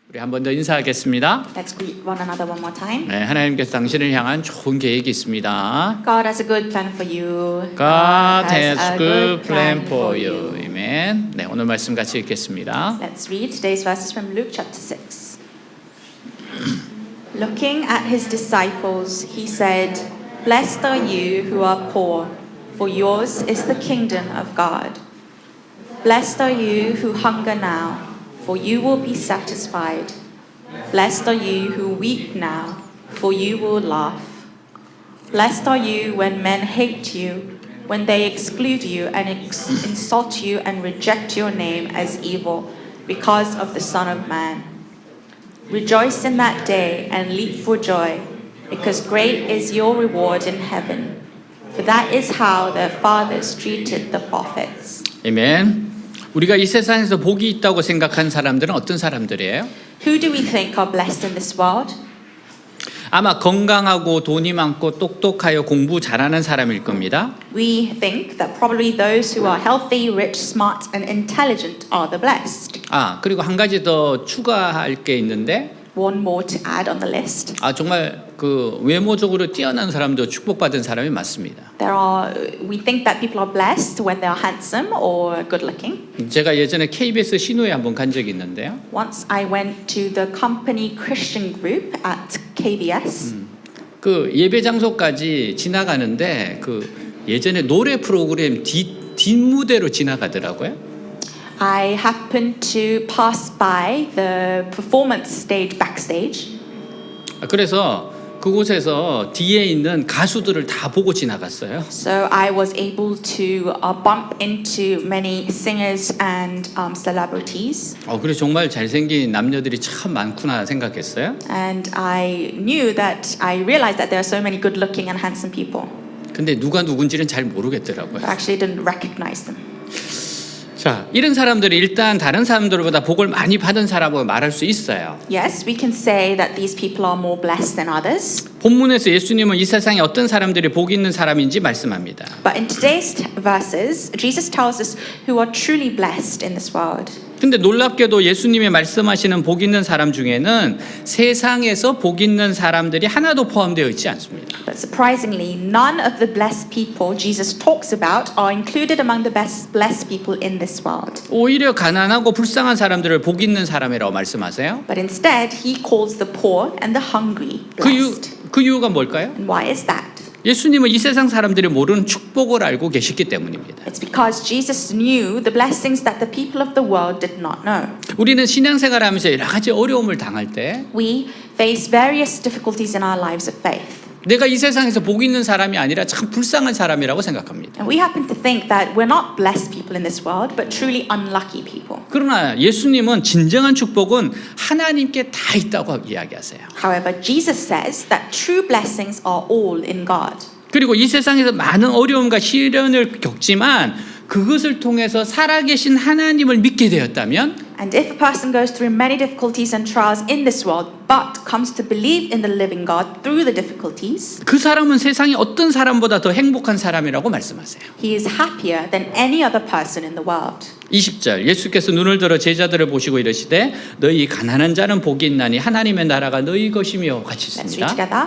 우리 한 번 더 인사하겠습니다. Let's greet one another one more time. 네, 하나님께서 당신을 향한 좋은 계획이 있습니다. God has a good plan for you. God has a good plan for you. 아멘. 네, 오늘 말씀 같이 읽겠습니다. Let's read today's verses from Luke chapter 6. Looking at his disciples, he said, "Blessed are you who are poor, for yours is the kingdom of God. Blessed are you who hunger now, for you will be satisfied. Blessed are you who weep now, for you will laugh. Blessed are you when men hate you, when they exclude you and insult you and reject your name as evil because of the Son of Man. Rejoice in that day and leap for joy, because great is your reward in heaven. For that is how their fathers treated the prophets." 아멘. 우리가 이 세상에서 복이 있다고 생각한 사람들은 어떤 사람들이에요? Who do we think are blessed in this world? 아마 건강하고 돈이 많고 똑똑하여 공부 잘하는 사람일 겁니다. We think that probably those who are healthy, rich, smart, and intelligent are the blessed. 그리고 한 가지 더 추가할 게 있는데 One more to add on the list. 정말 그 외모적으로 뛰어난 사람도 축복받은 사람이 많습니다. We think that people are blessed when they are handsome or good looking. 제가 예전에 KBS 신호에 한번 간 적이 있는데요. Once I went to the company Christian group at KBS. 그 예배 장소까지 지나가는데 그 예전에 노래 프로그램 뒷무대로 지나가더라고요. I happened to pass by the performance stage backstage. 그래서 그곳에서 뒤에 있는 가수들을 다 보고 지나갔어요. So I was able to bump into many singers and celebrities. 그래서 정말 잘생긴 남녀들이 참 많구나 생각했어요. And I realized that there are so many good-looking and handsome people. 근데 누가 누군지는 잘 모르겠더라고요. I actually didn't recognize them. 자, 이런 사람들이 일단 다른 사람들보다 복을 많이 받은 사람으로 말할 수 있어요. Yes, we can say that these people are more blessed than others. 본문에서 예수님은 이 세상에 어떤 사람들이 복 있는 사람인지 말씀합니다. But in today's verses, Jesus tells us who are truly blessed in this world. 근데 놀랍게도 예수님이 말씀하시는 복 있는 사람 중에는 세상에서 복 있는 사람들이 하나도 포함되어 있지 않습니다. But surprisingly, none of the blessed people Jesus talks about are included among the blessed people in this world. 오히려 가난하고 불쌍한 사람들을 복 있는 사람이라고 말씀하세요. But instead, he calls the poor and the hungry blessed. 그 이유가 뭘까요? And why is that? 예수님은 이 세상 사람들이 모르는 축복을 알고 계셨기 때문입니다. It's because Jesus knew the blessings that the people of the world did not know. 우리는 신앙생활하면서 여러 가지 어려움을 당할 때 We face various difficulties in our lives of faith. 내가 이 세상에서 복 있는 사람이 아니라 참 불쌍한 사람이라고 생각합니다. And we happen to think that we're not blessed people in this world, but truly unlucky people. 그러나 예수님은 진정한 축복은 하나님께 다 있다고 이야기하세요. However, Jesus says that true blessings are all in God. 그리고 이 세상에서 많은 어려움과 시련을 겪지만 그것을 통해서 살아계신 하나님을 믿게 되었다면 And if a person goes through many difficulties and trials in this world, but comes to believe in the living God through the difficulties, 그 사람은 세상에 어떤 사람보다 더 행복한 사람이라고 말씀하세요. he is happier than any other person in the world. 20절 예수께서 눈을 들어 제자들을 보시고 이르시되 너희 가난한 자는 복이 있나니 하나님의 나라가 너희 것이며 같이 Let's read 있습니다. together.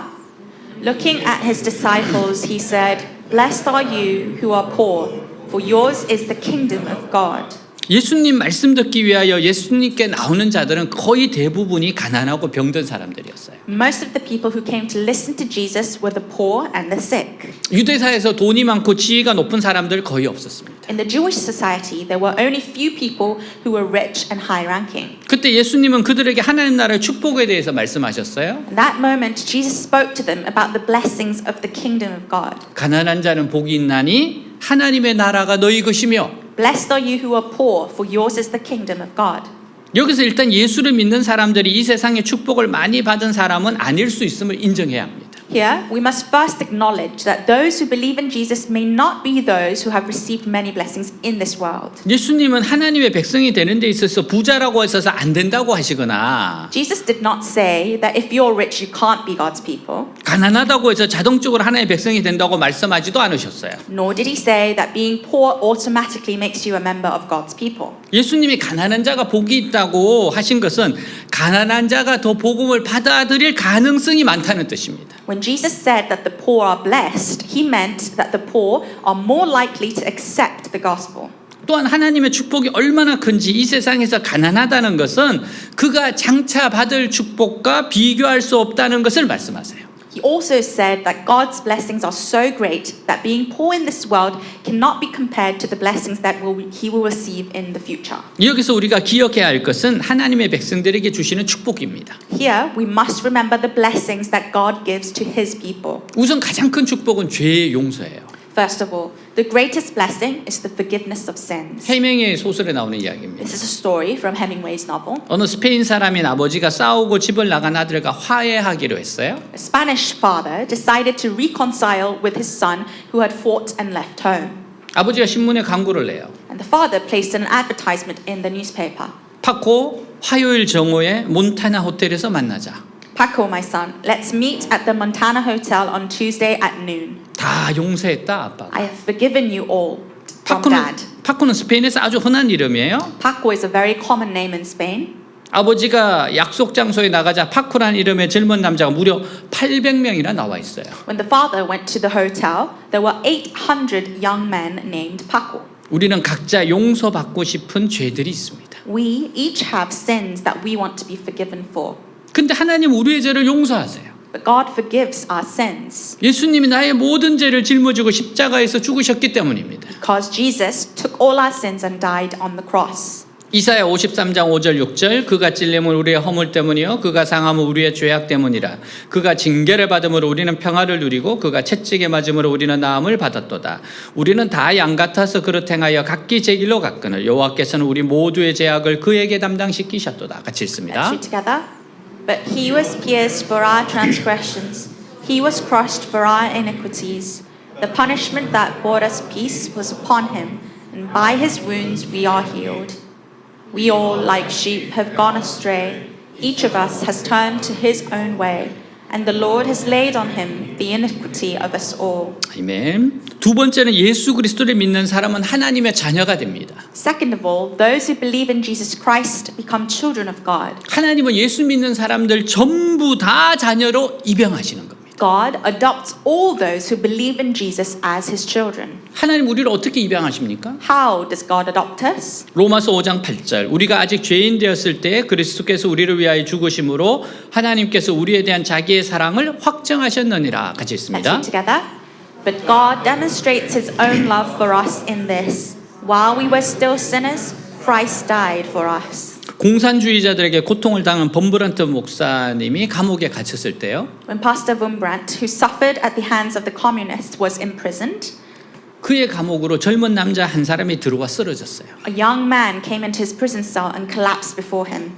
Looking at his disciples, he said, "Blessed are you who are poor, for yours is the kingdom of God." 예수님 말씀 듣기 위하여 예수님께 나오는 자들은 거의 대부분이 가난하고 병든 사람들이었어요. Most of the people who came to listen to Jesus were the poor and the sick. 유대사에서 돈이 많고 지위가 높은 사람들 거의 없었습니다. In the Jewish society, there were only few people who were rich and high-ranking. 그때 예수님은 그들에게 하나님 나라의 축복에 대해서 말씀하셨어요. In that moment, Jesus spoke to them about the blessings of the kingdom of God. 가난한 자는 복이 있나니 하나님의 나라가 너희 것이며 Blessed are you who are poor, for yours is the kingdom of God. 여기서 일단 예수를 믿는 사람들이 이 세상에 축복을 많이 받은 사람은 아닐 수 있음을 인정해야 합니다. Here, we must first acknowledge that those who believe in Jesus may not be those who have received many blessings in this world. 예수님은 하나님의 백성이 되는 데 있어서 부자라고 하셔서 안 된다고 하시거나 Jesus did not say that if you're rich, you can't be God's people. 가난하다고 해서 자동적으로 하나님의 백성이 된다고 말씀하지도 않으셨어요. Nor did he say that being poor automatically makes you a member of God's people. 예수님이 가난한 자가 복이 있다고 하신 것은 가난한 자가 더 복음을 받아들일 가능성이 많다는 뜻입니다. When Jesus said that the poor are blessed, he meant that the poor are more likely to accept the gospel. 또한 하나님의 축복이 얼마나 큰지 이 세상에서 가난하다는 것은 그가 장차 받을 축복과 비교할 수 없다는 것을 말씀하세요. He also said that God's blessings are so great that being poor in this world cannot be compared to the blessings that he will receive in the future. 여기서 우리가 기억해야 할 것은 하나님의 백성들에게 주시는 축복입니다. Here, we must remember the blessings that God gives to his people. 우선 가장 큰 축복은 죄의 용서예요. First of all, the greatest blessing is the forgiveness of sins. 해명의 소설에 나오는 이야기입니다. This is a story from Hemingway's novel. 어느 스페인 사람인 아버지가 싸우고 집을 나간 아들과 화해하기로 했어요. A Spanish father decided to reconcile with his son who had fought and left home. 아버지가 신문에 광고를 내요. And the father placed an advertisement in the newspaper. 파코 화요일 정오에 몬타나 호텔에서 만나자. Paco, my son, let's meet at the Montana Hotel on Tuesday at noon. 다 용서했다 아빠가. I have forgiven you all, from Dad. 파코는 스페인에서 아주 흔한 이름이에요. Paco is a very common name in Spain. 아버지가 약속 장소에 나가자 파코라는 이름의 젊은 남자가 무려 800명이나 나와 있어요. When the father went to the hotel, there were 800 young men named Paco. 우리는 각자 용서받고 싶은 죄들이 있습니다. We each have sins that we want to be forgiven for. 근데 하나님 우리의 죄를 용서하세요. But God forgives our sins 예수님이 나의 모든 죄를 짊어지고 십자가에서 죽으셨기 때문입니다. because Jesus took all our sins and died on the cross. 이사야 53장 5절 6절 그가 찔림은 우리의 허물 때문이요 그가 상함은 우리의 죄악 때문이라 그가 징계를 받음으로 우리는 평화를 누리고 그가 채찍에 맞음으로 우리는 나음을 받았도다. 우리는 다 양 같아서 그릇 행하여 각기 제 길로 갔거늘 여호와께서는 우리 모두의 죄악을 그에게 담당시키셨도다. 같이 Let's 읽습니다. read together. But he was pierced for our transgressions, he was crushed for our iniquities. The punishment that brought us peace was upon him, and by his wounds we are healed. We all, like sheep, have gone astray. Each of us has turned to his own way, and the Lord has laid on him the iniquity of us all. 아멘. 두 번째는 예수 그리스도를 믿는 사람은 하나님의 자녀가 됩니다. Second of all, those who believe in Jesus Christ become children of God. 하나님은 예수 믿는 사람들 전부 다 자녀로 입양하시는 겁니다. God adopts all those who believe in Jesus as his children. 하나님 우리를 어떻게 입양하십니까? How does God adopt us? 로마서 5장 8절 우리가 아직 죄인 되었을 때 그리스도께서 우리를 위하여 죽으심으로 하나님께서 우리에 대한 자기의 사랑을 확정하셨느니라. 같이 Let's 읽습니다. read together. But God demonstrates his own love for us in this. While we were still sinners, Christ died for us. 공산주의자들에게 고통을 당한 범브란트 목사님이 감옥에 갇혔을 때요. When Pastor Wurmbrandt, who suffered at the hands of the communists, was imprisoned, 그의 감옥으로 젊은 남자 한 사람이 들어와 쓰러졌어요. a young man came into his prison cell and collapsed before him.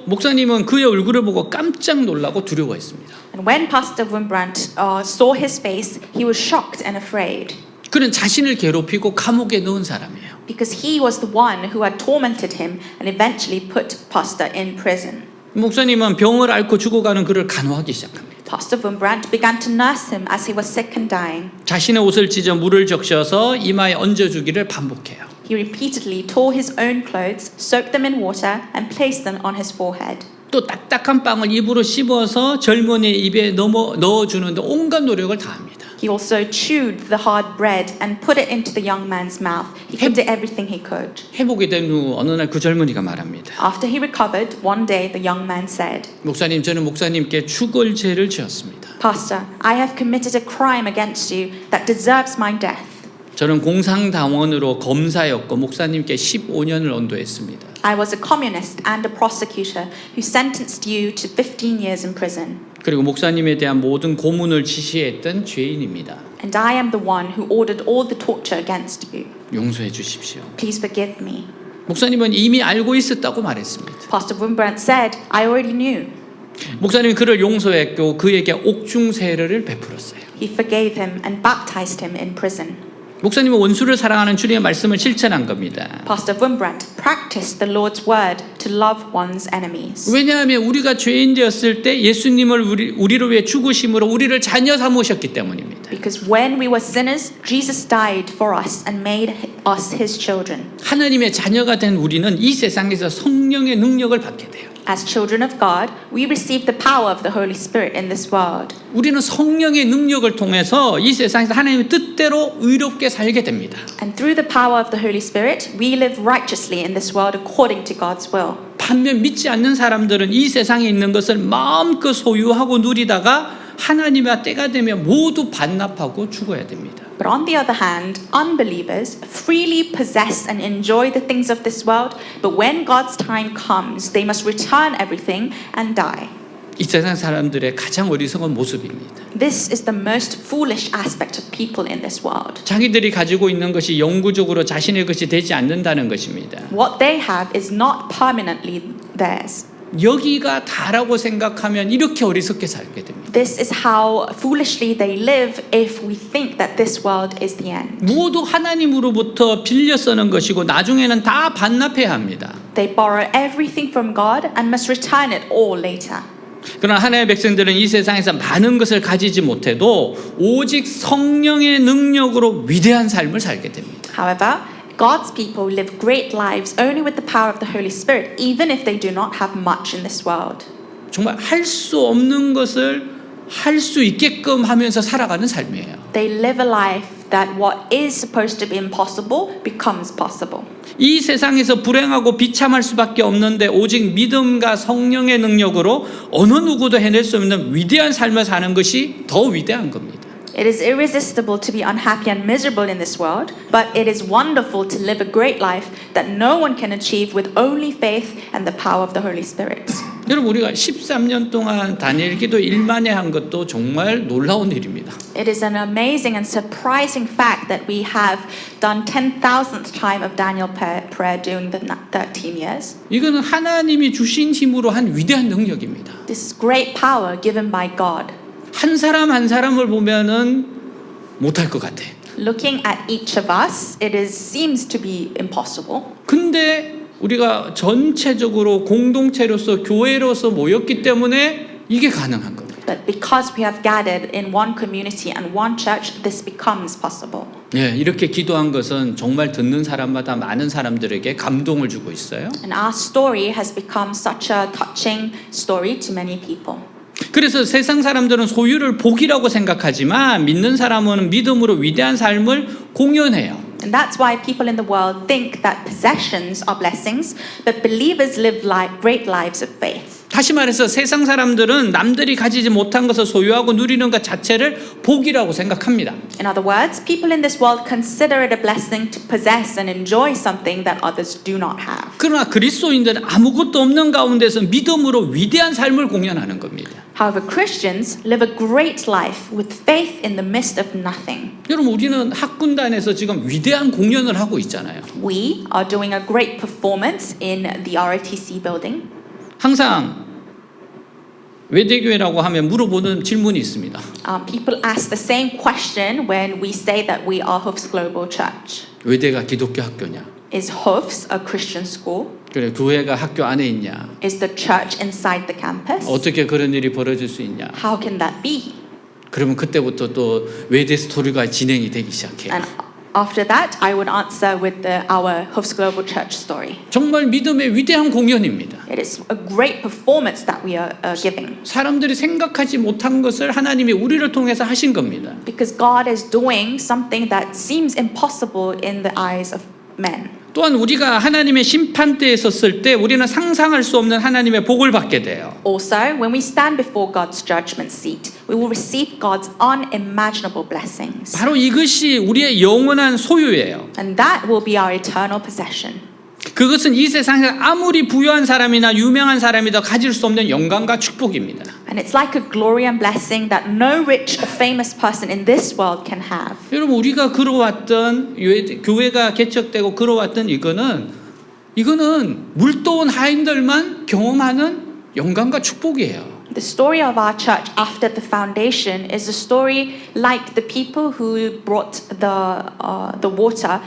목사님은 그의 얼굴을 보고 깜짝 놀라고 두려워했습니다. And when Pastor Wurmbrandt saw his face, he was shocked and afraid. 그는 자신을 괴롭히고 감옥에 넣은 사람이에요. Because he was the one who had tormented him and eventually put Pastor in prison. 목사님은 병을 앓고 죽어가는 그를 간호하기 시작합니다. Pastor Wurmbrandt began to nurse him as he was sick and dying. 자신의 옷을 찢어 물을 적셔서 이마에 얹어주기를 반복해요. He repeatedly tore his own clothes, soaked them in water, and placed them on his forehead. 또 딱딱한 빵을 입으로 씹어서 젊은이의 입에 넣어주는데 온갖 노력을 다합니다. He also chewed the hard bread and put it into the young man's mouth. He did everything he could. 회복이 된 후 어느 날 그 젊은이가 말합니다. After he recovered, one day the young man said, 목사님, 저는 목사님께 죽을 죄를 지었습니다. Pastor, I have committed a crime against you that deserves my death. 저는 공산당원으로 검사였고 목사님께 15년을 언도했습니다. I was a communist and a prosecutor who sentenced you to 15 years in prison. 그리고 목사님에 대한 모든 고문을 지시했던 죄인입니다. And I am the one who ordered all the torture against you. 용서해 주십시오. Please forgive me. 목사님은 이미 알고 있었다고 말했습니다. Pastor Wurmbrandt said, I already knew. 목사님이 그를 용서했고 그에게 옥중 세례를 베풀었어요. He forgave him and baptized him in prison. 목사님은 원수를 사랑하는 주님의 말씀을 실천한 겁니다. Pastor Wurmbrand practiced the Lord's word to love one's enemies. 왜냐하면 우리가 죄인 되었을 때 예수님을 우리를 위해 죽으심으로 우리를 자녀 삼으셨기 때문입니다. Because when we were sinners, Jesus died for us and made us his children. 하나님의 자녀가 된 우리는 이 세상에서 성령의 능력을 받게 돼요. As children of God, we receive the power of the Holy Spirit in this world. 우리는 성령의 능력을 통해서 이 세상에서 하나님의 뜻대로 의롭게 살게 됩니다. And through the power of the Holy Spirit, we live righteously in this world according to God's will. 반면 믿지 않는 사람들은 이 세상에 있는 것을 마음껏 소유하고 누리다가 하나님의 때가 되면 모두 반납하고 죽어야 됩니다. But on the other hand, unbelievers freely possess and enjoy the things of this world, but when God's time comes, they must return everything and die. 이 세상 사람들의 가장 어리석은 모습입니다. This is the most foolish aspect of people in this world. 자기들이 가지고 있는 것이 영구적으로 자신의 것이 되지 않는다는 것입니다. What they have is not permanently theirs. 여기가 다라고 생각하면 이렇게 어리석게 살게 됩니다. This is how foolishly they live if we think that this world is the end. 모두 하나님으로부터 빌려 쓰는 것이고 나중에는 다 반납해야 합니다. They borrow everything from God and must return it all later. 그러나 하나님의 백성들은 이 세상에서 많은 것을 가지지 못해도 오직 성령의 능력으로 위대한 삶을 살게 됩니다. However, God's people live great lives only with the power of the Holy Spirit, even if they do not have much in this world. 정말 할 수 없는 것을 할 수 있게끔 하면서 살아가는 삶이에요. They live a life that what is supposed to be impossible becomes possible. 이 세상에서 불행하고 비참할 수밖에 없는데 오직 믿음과 성령의 능력으로 어느 누구도 해낼 수 없는 위대한 삶을 사는 것이 더 위대한 겁니다. It is irresistible to be unhappy and miserable in this world, but it is wonderful to live a great life that no one can achieve with only faith and the power of the Holy Spirit. 여러분 우리가 13년 동안 다니엘 기도 1만에 한 것도 정말 놀라운 일입니다. It is an amazing and surprising fact that we have done 10,000th time of Daniel prayer during the 13 years. 이거는 하나님이 주신 힘으로 한 위대한 능력입니다. This is great power given by God. 한 사람 한 사람을 보면은 못할 것 같아. Looking at each of us, seems to be impossible. 근데 우리가 전체적으로 공동체로서 교회로서 모였기 때문에 이게 가능한 겁니다. But because we have gathered in one community and one church, this becomes possible. 예, 이렇게 기도한 것은 정말 듣는 사람마다 많은 사람들에게 감동을 주고 있어요. And our story has become such a touching story to many people. 그래서 세상 사람들은 소유를 복이라고 생각하지만 믿는 사람은 믿음으로 위대한 삶을 공연해요. And that's why people in the world think that possessions are blessings, but believers live great lives of faith. 다시 말해서 세상 사람들은 남들이 가지지 못한 것을 소유하고 누리는 것 자체를 복이라고 생각합니다. In other words, people in this world consider it a blessing to possess and enjoy something that others do not have. 그러나 그리스도인들은 아무것도 없는 가운데서 믿음으로 위대한 삶을 공연하는 겁니다. However, Christians live a great life with faith in the midst of nothing. 여러분 우리는 학군단에서 지금 위대한 공연을 하고 있잖아요. We are doing a great performance in the ROTC building. 항상 외대교회라고 하면 물어보는 질문이 있습니다. People ask the same question when we say that we are Hoofs Global Church. 외대가 기독교 학교냐? Is Hoofs a Christian school? 그래 교회가 학교 안에 있냐? Is the church inside the campus? 어떻게 그런 일이 벌어질 수 있냐? How can that be? 그러면 그때부터 또 외대 스토리가 진행이 되기 시작해요. And after that, I would answer with our Hoofs Global Church story. 정말 믿음의 위대한 공연입니다. It is a great performance that we are giving. 사람들이 생각하지 못한 것을 하나님이 우리를 통해서 하신 겁니다. Because God is doing something that seems impossible in the eyes of men. 또한 우리가 하나님의 심판대에 섰을 때 우리는 상상할 수 없는 하나님의 복을 받게 돼요. Also, when we stand before God's judgment seat, we will receive God's unimaginable blessings. 바로 이것이 우리의 영원한 소유예요. And that will be our eternal possession. 그것은 이 세상에 아무리 부유한 사람이나 유명한 사람이도 가질 수 없는 영광과 축복입니다. And it's like a glory and blessing that no rich or famous person in this world can have. 여러분 우리가 걸어왔던 교회가 개척되고 걸어왔던 이거는 물도원 하인들만 경험하는 영광과 축복이에요. The story of our church after the foundation is a story like the people who brought the water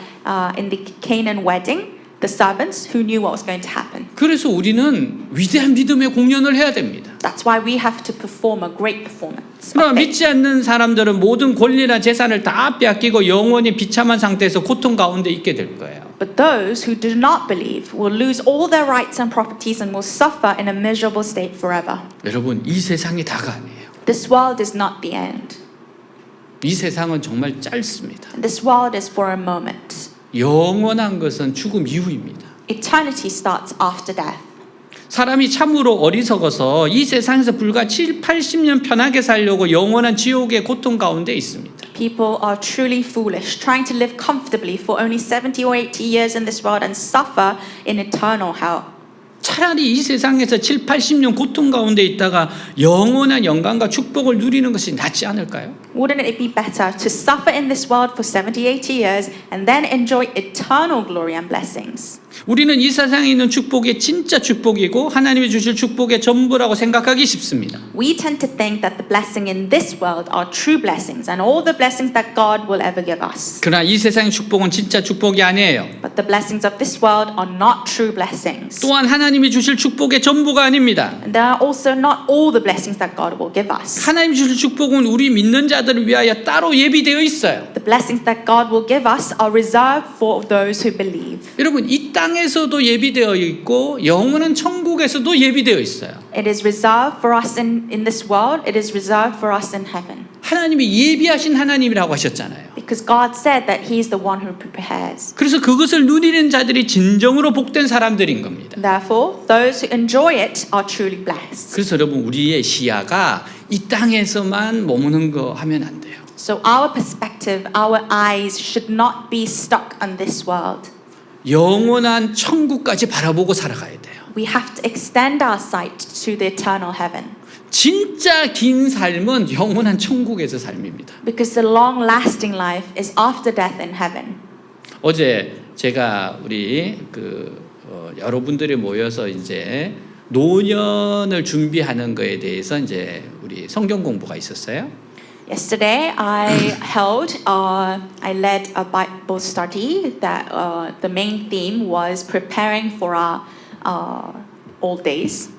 in the Canaan wedding, the servants who knew what was going to happen. 그래서 우리는 위대한 믿음의 공연을 해야 됩니다. That's why we have to perform a great performance. 그러나 of faith. 믿지 않는 사람들은 모든 권리나 재산을 다 빼앗기고 영원히 비참한 상태에서 고통 가운데 있게 될 거예요. But those who do not believe will lose all their rights and properties and will suffer in a miserable state forever. 여러분, 이 세상이 다가 아니에요. This world is not the end. 이 세상은 정말 짧습니다. This world is for a moment. 영원한 것은 죽음 이후입니다. Eternity starts after death. 사람이 참으로 어리석어서 이 세상에서 불과 7, 80년 편하게 살려고 영원한 지옥의 고통 가운데 있습니다. People are truly foolish, trying to live comfortably for only 70 or 80 years in this world and suffer in eternal hell. 차라리 이 세상에서 7, 80년 고통 가운데 있다가 영원한 영광과 축복을 누리는 것이 낫지 않을까요? Wouldn't it be better to suffer in this world for 70, 80 years and then enjoy eternal glory and blessings? 우리는 이 세상에 있는 축복이 진짜 축복이고 하나님이 주실 축복의 전부라고 생각하기 쉽습니다. We tend to think that the blessing in this world are true blessings and all the blessings that God will ever give us. 그러나 이 세상의 축복은 진짜 축복이 아니에요. But the blessings of this world are not true blessings. 또한 하나님이 주실 축복의 전부가 아닙니다. And there are also not all the blessings that God will give us. 하나님이 주실 축복은 우리 믿는 자들을 위하여 따로 예비되어 있어요. The blessings that God will give us are reserved for those who believe. 여러분, 이 땅에서도 예비되어 있고 영원한 천국에서도 예비되어 있어요. It is reserved for us in this world. It is reserved for us in heaven. 하나님이 예비하신 하나님이라고 하셨잖아요. Because God said that He is the one who prepares. 그래서 그것을 누리는 자들이 진정으로 복된 사람들인 겁니다. Therefore, those who enjoy it are truly blessed. 그래서 여러분, 우리의 시야가 이 땅에서만 머무는 거 하면 안 돼요. So our perspective, our eyes should not be stuck on this world. 영원한 천국까지 바라보고 살아가야 돼요. We have to extend our sight to the eternal heaven. 진짜 긴 삶은 영원한 천국에서 삶입니다. Because the long-lasting life is after death in heaven. 어제 제가 우리 여러분들이 모여서 이제 노년을 준비하는 거에 대해서 이제 우리 성경 공부가 있었어요. Yesterday, I led a Bible study that the main theme was preparing for our old days.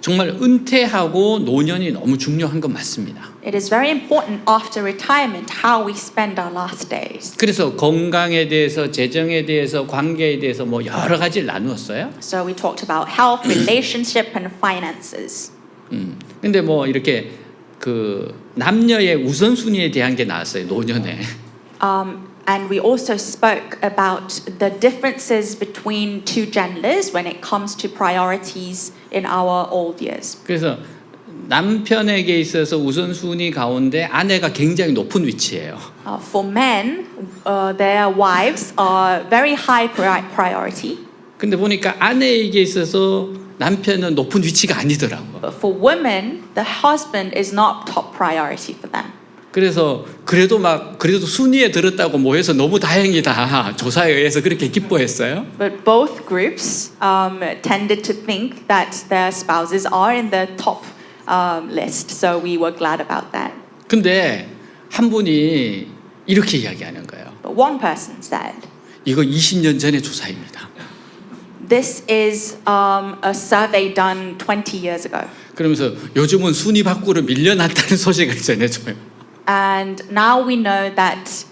정말 은퇴하고 노년이 너무 중요한 건 맞습니다. It is very important after retirement how we spend our last days. 그래서 건강에 대해서, 재정에 대해서, 관계에 대해서 뭐 여러 가지를 나누었어요. So we talked about health, relationship, and finances. 근데 뭐 이렇게 남녀의 우선순위에 대한 게 나왔어요, 노년에. And we also spoke about the differences between two genders when it comes to priorities in our old years. 그래서 남편에게 있어서 우선순위 가운데 아내가 굉장히 높은 위치예요. For men, their wives are very high priority. 근데 보니까 아내에게 있어서 남편은 높은 위치가 아니더라고. But for women, the husband is not top priority for them. 그래서 그래도 순위에 들었다고 모여서 너무 다행이다. 조사에 의해서 그렇게 기뻐했어요. But both groups tended to think that their spouses are in the top list, so we were glad about that. 근데 한 분이 이렇게 이야기하는 거예요. But one person said, 이거 20년 전의 조사입니다. "This is a survey done 20 years ago." 그러면서 요즘은 순위 밖으로 밀려났다는 소식을 전해줘요. And now we know that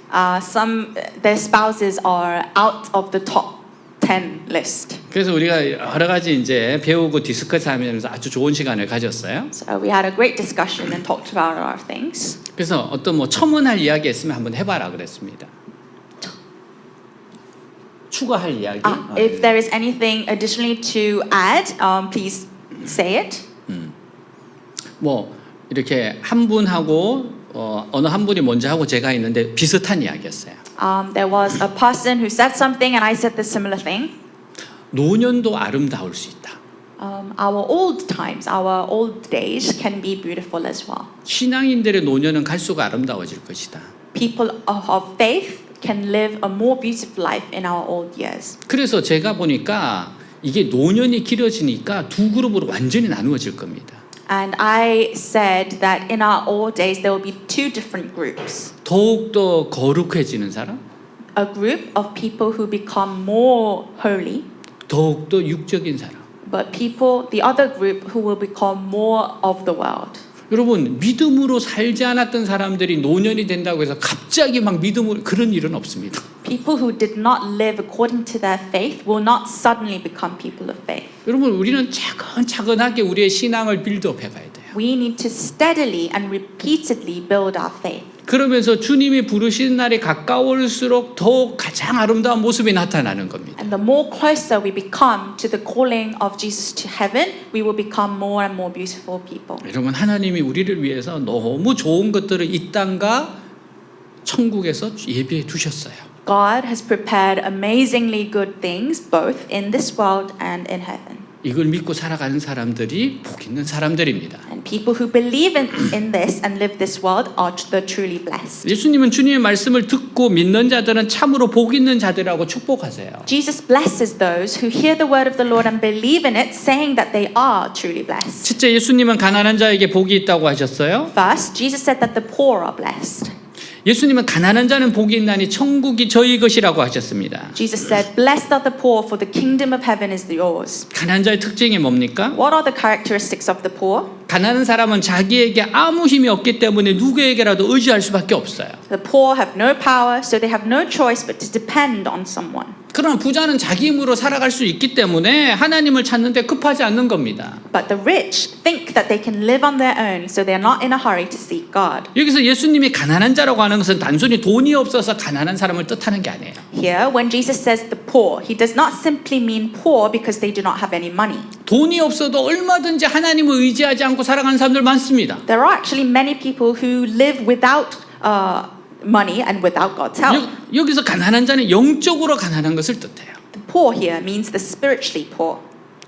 their spouses are out of the top 10 list. 그래서 우리가 여러 가지 이제 배우고 디스커스하면서 아주 좋은 시간을 가졌어요. So we had a great discussion and talked about our things. 그래서 어떤 뭐 첨언할 이야기 있으면 한번 해봐라 그랬습니다. 추가할 이야기. If there is anything additionally to add, please say it. 뭐 이렇게 한 분하고 어느 한 분이 먼저 하고 제가 있는데 비슷한 이야기였어요. There was a person who said something and I said the similar thing. 노년도 아름다울 수 있다. Our old times, our old days can be beautiful as well. 신앙인들의 노년은 갈수록 아름다워질 것이다. People of faith can live a more beautiful life in our old years. 그래서 제가 보니까 이게 노년이 길어지니까 두 그룹으로 완전히 나누어질 겁니다. And I said that in our old days there will be two different groups. 더욱더 거룩해지는 사람, A group of people who become more holy, 더욱더 육적인 사람. but people, the other group who will become more of the world. 여러분, 믿음으로 살지 않았던 사람들이 노년이 된다고 해서 갑자기 막 믿음으로 그런 일은 없습니다. People who did not live according to their faith will not suddenly become people of faith. 여러분, 우리는 차근차근하게 우리의 신앙을 빌드업 해가야 돼요. We need to steadily and repeatedly build our faith. 그러면서 주님이 부르시는 날이 가까울수록 더 가장 아름다운 모습이 나타나는 겁니다. And the more closer we become to the calling of Jesus to heaven, we will become more and more beautiful people. 여러분, 하나님이 우리를 위해서 너무 좋은 것들을 이 땅과 천국에서 예비해 두셨어요. God has prepared amazingly good things both in this world and in heaven. 이걸 믿고 살아가는 사람들이 복 있는 사람들입니다. And people who believe in this and live this world are the truly blessed. 예수님은 주님의 말씀을 듣고 믿는 자들은 참으로 복 있는 자들이라고 축복하세요. Jesus blesses those who hear the word of the Lord and believe in it, saying that they are truly blessed. 첫째, 예수님은 가난한 자에게 복이 있다고 하셨어요. First, Jesus said that the poor are blessed. 예수님은 가난한 자는 복이 있나니 천국이 저희 것이라고 하셨습니다. Jesus said, "Blessed are the poor, for the kingdom of heaven is yours." 가난한 자의 특징이 뭡니까? What are the characteristics of the poor? 가난한 사람은 자기에게 아무 힘이 없기 때문에 누구에게라도 의지할 수밖에 없어요. The poor have no power, so they have no choice but to depend on someone. 그러나 부자는 자기 힘으로 살아갈 수 있기 때문에 하나님을 찾는데 급하지 않는 겁니다. But the rich think that they can live on their own, so they are not in a hurry to seek God. 여기서 예수님이 가난한 자라고 하는 것은 단순히 돈이 없어서 가난한 사람을 뜻하는 게 아니에요. Here, when Jesus says the poor, he does not simply mean poor because they do not have any money. 돈이 없어도 얼마든지 하나님을 의지하지 않고 살아가는 사람들 많습니다. There are actually many people who live without money and without God's help. 여기서 가난한 자는 영적으로 가난한 것을 뜻해요. The poor here means the spiritually poor.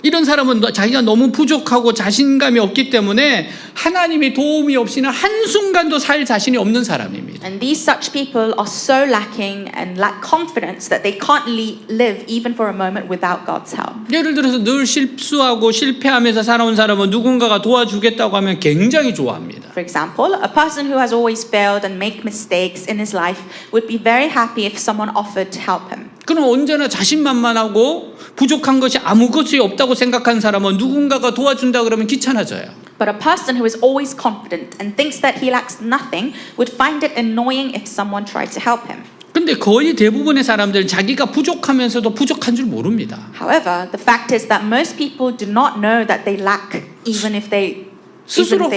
이런 사람은 자기가 너무 부족하고 자신감이 없기 때문에 하나님의 도움이 없이는 한순간도 살 자신이 없는 사람입니다. And these such people are so lacking and lack confidence that they can't live even for a moment without God's help. 예를 들어서 늘 실수하고 실패하면서 살아온 사람은 누군가가 도와주겠다고 하면 굉장히 좋아합니다. For example, a person who has always failed and make mistakes in his life would be very happy if someone offered to help him. 그럼 언제나 자신만만하고 부족한 것이 아무것이 없다고 생각하는 사람은 누군가가 도와준다 그러면 귀찮아져요. But a person who is always confident and thinks that he lacks nothing would find it annoying if someone tried to help him. 근데 거의 대부분의 사람들은 자기가 부족하면서도 부족한 줄 모릅니다. However, the fact is that most people do not know that they lack even if they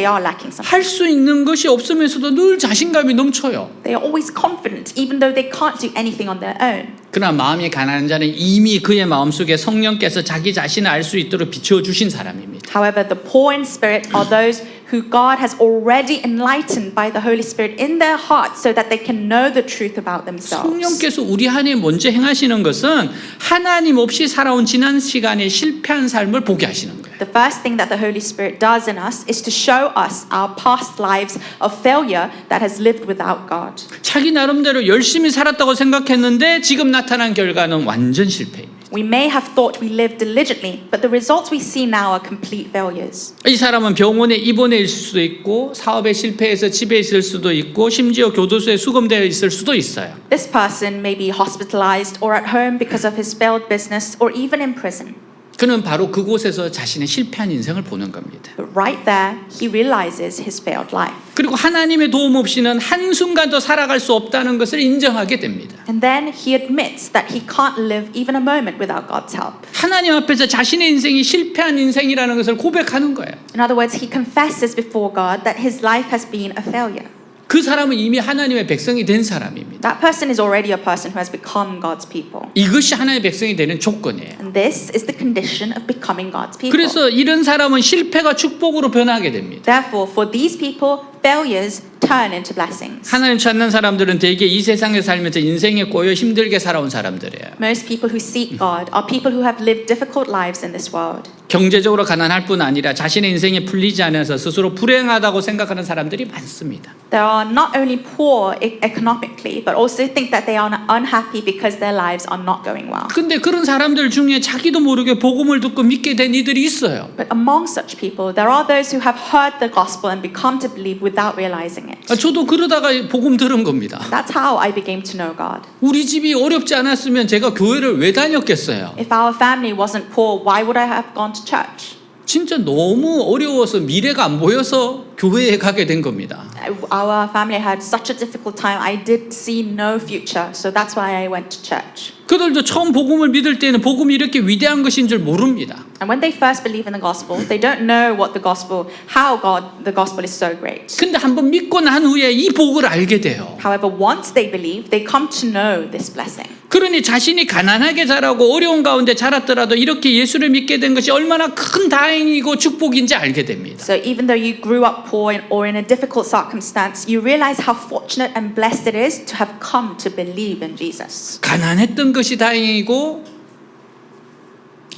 are lacking something. 할 수 있는 것이 없으면서도 늘 자신감이 넘쳐요. They are always confident even though they can't do anything on their own. 그러나 마음이 가난한 자는 이미 그의 마음속에 성령께서 자기 자신을 알 수 있도록 비춰주신 사람입니다. However, the poor in spirit are those who God has already enlightened by the Holy Spirit in their hearts so that they can know the truth about themselves. 성령께서 우리 안에 먼저 행하시는 것은 하나님 없이 살아온 지난 시간에 실패한 삶을 보게 하시는 거예요. The first thing that the Holy Spirit does in us is to show us our past lives of failure that has lived without God. 자기 나름대로 열심히 살았다고 생각했는데 지금 나타난 결과는 완전 실패입니다. We may have thought we lived diligently, but the results we see now are complete failures. 이 사람은 병원에 입원해 있을 수도 있고 사업에 실패해서 집에 있을 수도 있고 심지어 교도소에 수감되어 있을 수도 있어요. This person may be hospitalized or at home because of his failed business or even in prison. 그는 바로 그곳에서 자신의 실패한 인생을 보는 겁니다. But right there, he realizes his failed life. 그리고 하나님의 도움 없이는 한순간도 살아갈 수 없다는 것을 인정하게 됩니다. And then he admits that he can't live even a moment without God's help. 하나님 앞에서 자신의 인생이 실패한 인생이라는 것을 고백하는 거예요. In other words, he confesses before God that his life has been a failure. 그 사람은 이미 하나님의 백성이 된 사람입니다. That person is already a person who has become God's people. 이것이 하나님의 백성이 되는 조건이에요. And this is the condition of becoming God's people. 그래서 이런 사람은 실패가 축복으로 변하게 됩니다. Therefore, for these people, failures turn into blessings. 하나님 찾는 사람들은 대개 이 세상에 살면서 인생에 꼬여 힘들게 살아온 사람들이에요. Most people who seek God are people who have lived difficult lives in this world. 경제적으로 가난할 뿐 아니라 자신의 인생이 풀리지 않아서 스스로 불행하다고 생각하는 사람들이 많습니다. They are not only poor economically, but also think that they are unhappy because their lives are not going well. 근데 그런 사람들 중에 자기도 모르게 복음을 듣고 믿게 된 이들이 있어요. But among such people, there are those who have heard the gospel and become to believe without realizing it. 저도 그러다가 복음 들은 겁니다. That's how I began to know God. 우리 집이 어렵지 않았으면 제가 교회를 왜 다녔겠어요? If our family wasn't poor, why would I have gone to church? 진짜 너무 어려워서 미래가 안 보여서 교회에 가게 된 겁니다. Our family had such a difficult time. I did see no future, so that's why I went to church. 그들도 처음 복음을 믿을 때는 복음이 이렇게 위대한 것인 줄 모릅니다. And when they first believe in the gospel, they don't know how the gospel is so great. 근데 한번 믿고 난 후에 이 복을 알게 돼요. However, once they believe, they come to know this blessing. 그러니 자신이 가난하게 자라고 어려운 가운데 자랐더라도 이렇게 예수를 믿게 된 것이 얼마나 큰 다행이고 축복인지 알게 됩니다. So even though you grew up poor or in a difficult circumstance, you realize how fortunate and blessed it is to have come to believe in Jesus. 가난했던 것이 다행이고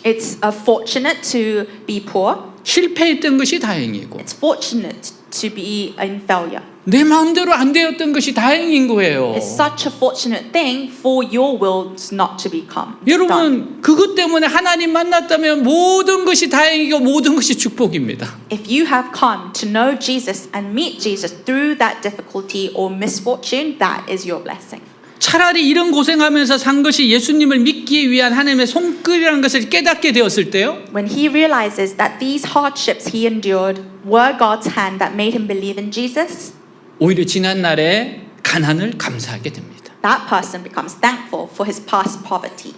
It's fortunate to be poor. 실패했던 것이 다행이고 It's fortunate to be in failure. 내 마음대로 안 되었던 것이 다행인 거예요. It's such a fortunate thing for your will not to become done. 여러분 그것 때문에 하나님 만났다면 모든 것이 다행이고 모든 것이 축복입니다. If you have come to know Jesus and meet Jesus through that difficulty or misfortune, that is your blessing. 차라리 이런 고생하면서 산 것이 예수님을 믿기 위한 하나님의 손길이라는 것을 깨닫게 되었을 때요. When he realizes that these hardships he endured were God's hand that made him believe in Jesus, 오히려 지난 날에 가난을 감사하게 됩니다. that person becomes thankful for his past poverty.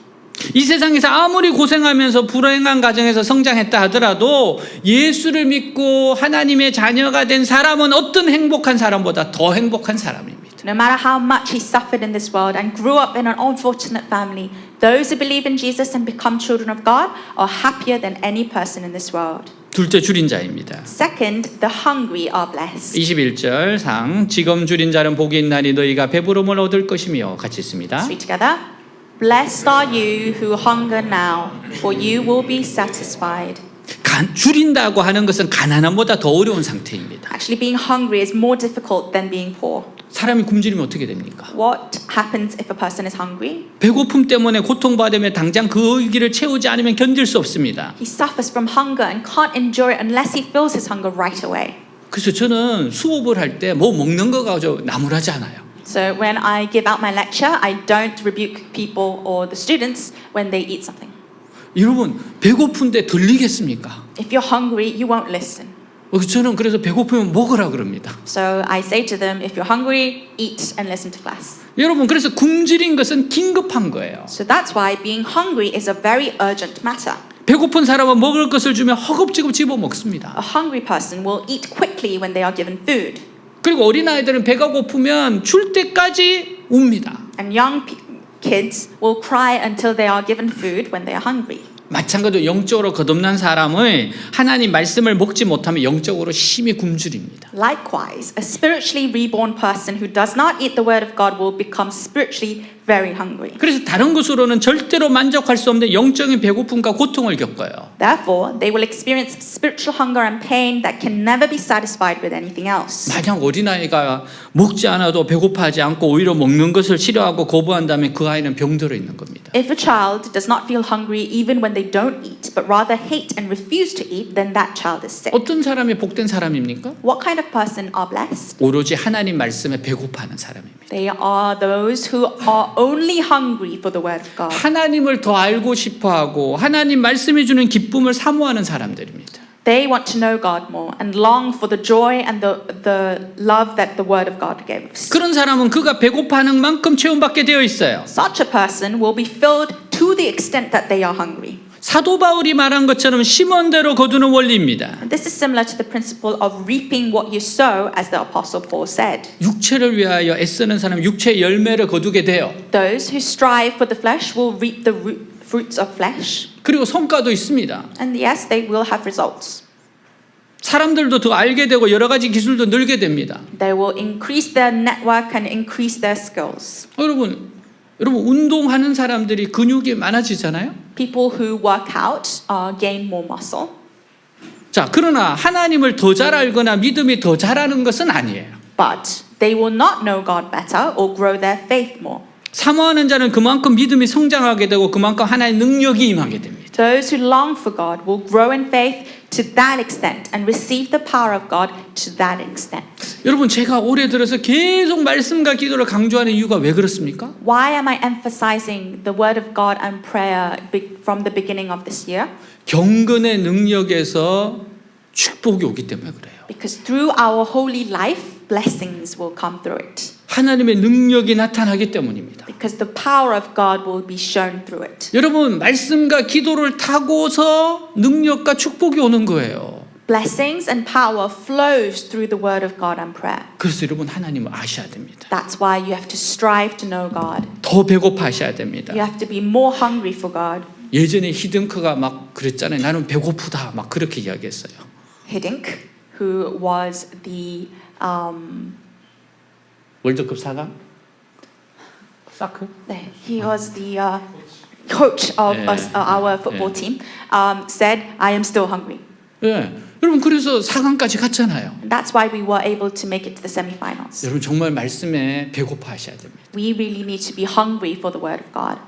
이 세상에서 아무리 고생하면서 불행한 가정에서 성장했다 하더라도 예수를 믿고 하나님의 자녀가 된 사람은 어떤 행복한 사람보다 더 행복한 사람입니다. No matter how much he suffered in this world and grew up in an unfortunate family, those who believe in Jesus and become children of God are happier than any person in this world. 둘째 줄인 자입니다. Second, the hungry are blessed. 21절 상 지금 줄인 자는 복이 있나니 너희가 배부름을 얻을 것이며 같이 있습니다. Let's read together. Blessed are you who hunger now, for you will be satisfied. 줄인다고 하는 것은 가난함보다 더 어려운 상태입니다. Actually, being hungry is more difficult than being poor. 사람이 굶주리면 어떻게 됩니까? What happens if a person is hungry? 배고픔 때문에 고통받으며 당장 그 길을 채우지 않으면 견딜 수 없습니다. He suffers from hunger and can't endure it unless he feels his hunger right away. 그래서 저는 수업을 할 때 뭐 먹는 거 가지고 나무라지 않아요. So when I give out my lecture, I don't rebuke people or the students when they eat something. 여러분 배고픈데 들리겠습니까? If you're hungry, you won't listen. 저는 그래서 배고프면 먹으라 그럽니다. So I say to them, if you're hungry, eat and listen to class. 여러분 그래서 굶주린 것은 긴급한 거예요. So that's why being hungry is a very urgent matter. 배고픈 사람은 먹을 것을 주면 허겁지겁 집어 먹습니다. A hungry person will eat quickly when they are given food. 그리고 어린아이들은 배가 고프면 줄 때까지 웁니다. And young kids will cry until they are given food when they are hungry. 마찬가지로 영적으로 거듭난 사람은 하나님 말씀을 먹지 못하면 영적으로 심히 굶주립니다. Likewise, a spiritually reborn person who does not eat the word of God will become spiritually very hungry. 그래서 다른 것으로는 절대로 만족할 수 없는 영적인 배고픔과 고통을 겪어요. Therefore, they will experience spiritual hunger and pain that can never be satisfied with anything else. 만약 어린아이가 먹지 않아도 배고파하지 않고 오히려 먹는 것을 싫어하고 거부한다면 그 아이는 병들어 있는 겁니다. If a child does not feel hungry even when they don't eat, but rather hate and refuse to eat, then that child is sick. 어떤 사람이 복된 사람입니까? What kind of person are blessed? 오로지 하나님 말씀에 배고파하는 사람입니다. They are those who are only hungry for the word of God. 하나님을 더 알고 싶어하고 하나님 말씀해 주는 기쁨을 사모하는 사람들입니다. They want to know God more and long for the joy and the love that the word of God gives. 그런 사람은 그가 배고파하는 만큼 체험받게 되어 있어요. Such a person will be filled to the extent that they are hungry. 사도 바울이 말한 것처럼 심은 대로 거두는 원리입니다. And this is similar to the principle of reaping what you sow, as the Apostle Paul said. 육체를 위하여 애쓰는 사람 육체의 열매를 거두게 돼요. Those who strive for the flesh will reap the fruits of flesh. 그리고 성과도 있습니다. And yes, they will have results. 사람들도 더 알게 되고 여러 가지 기술도 늘게 됩니다. They will increase their network and increase their skills. 여러분 여러분 운동하는 사람들이 근육이 많아지잖아요. People who work out gain more muscle. 자, 그러나 하나님을 더 잘 알거나 믿음이 더 잘하는 것은 아니에요. But they will not know God better or grow their faith more. 사모하는 자는 그만큼 믿음이 성장하게 되고 그만큼 하나님의 능력이 임하게 됩니다. Those who long for God will grow in faith to that extent and receive the power of God to that extent. 여러분 제가 올해 들어서 계속 말씀과 기도를 강조하는 이유가 왜 그렇습니까? Why am I emphasizing the word of God and prayer from the beginning of this year? 경건의 능력에서 축복이 오기 때문에 그래요. Because through our holy life, blessings will come through it. 하나님의 능력이 나타나기 때문입니다. Because the power of God will be shown through it. 여러분 말씀과 기도를 타고서 능력과 축복이 오는 거예요. Blessings and power flows through the word of God and prayer. 그래서 여러분 하나님을 아셔야 됩니다. That's why you have to strive to know God. 더 배고파하셔야 됩니다. You have to be more hungry for God. 예전에 히딩크가 막 그랬잖아요. 나는 배고프다 막 그렇게 이야기했어요. Hiddink, who was the 월드컵 4강? 사크? he was the coach of our football team, said, "I am still hungry." 예. 여러분 그래서 4강까지 갔잖아요. And that's why we were able to make it to the semi-finals. 여러분 정말 말씀에 배고파하셔야 됩니다. We really need to be hungry for the word of God.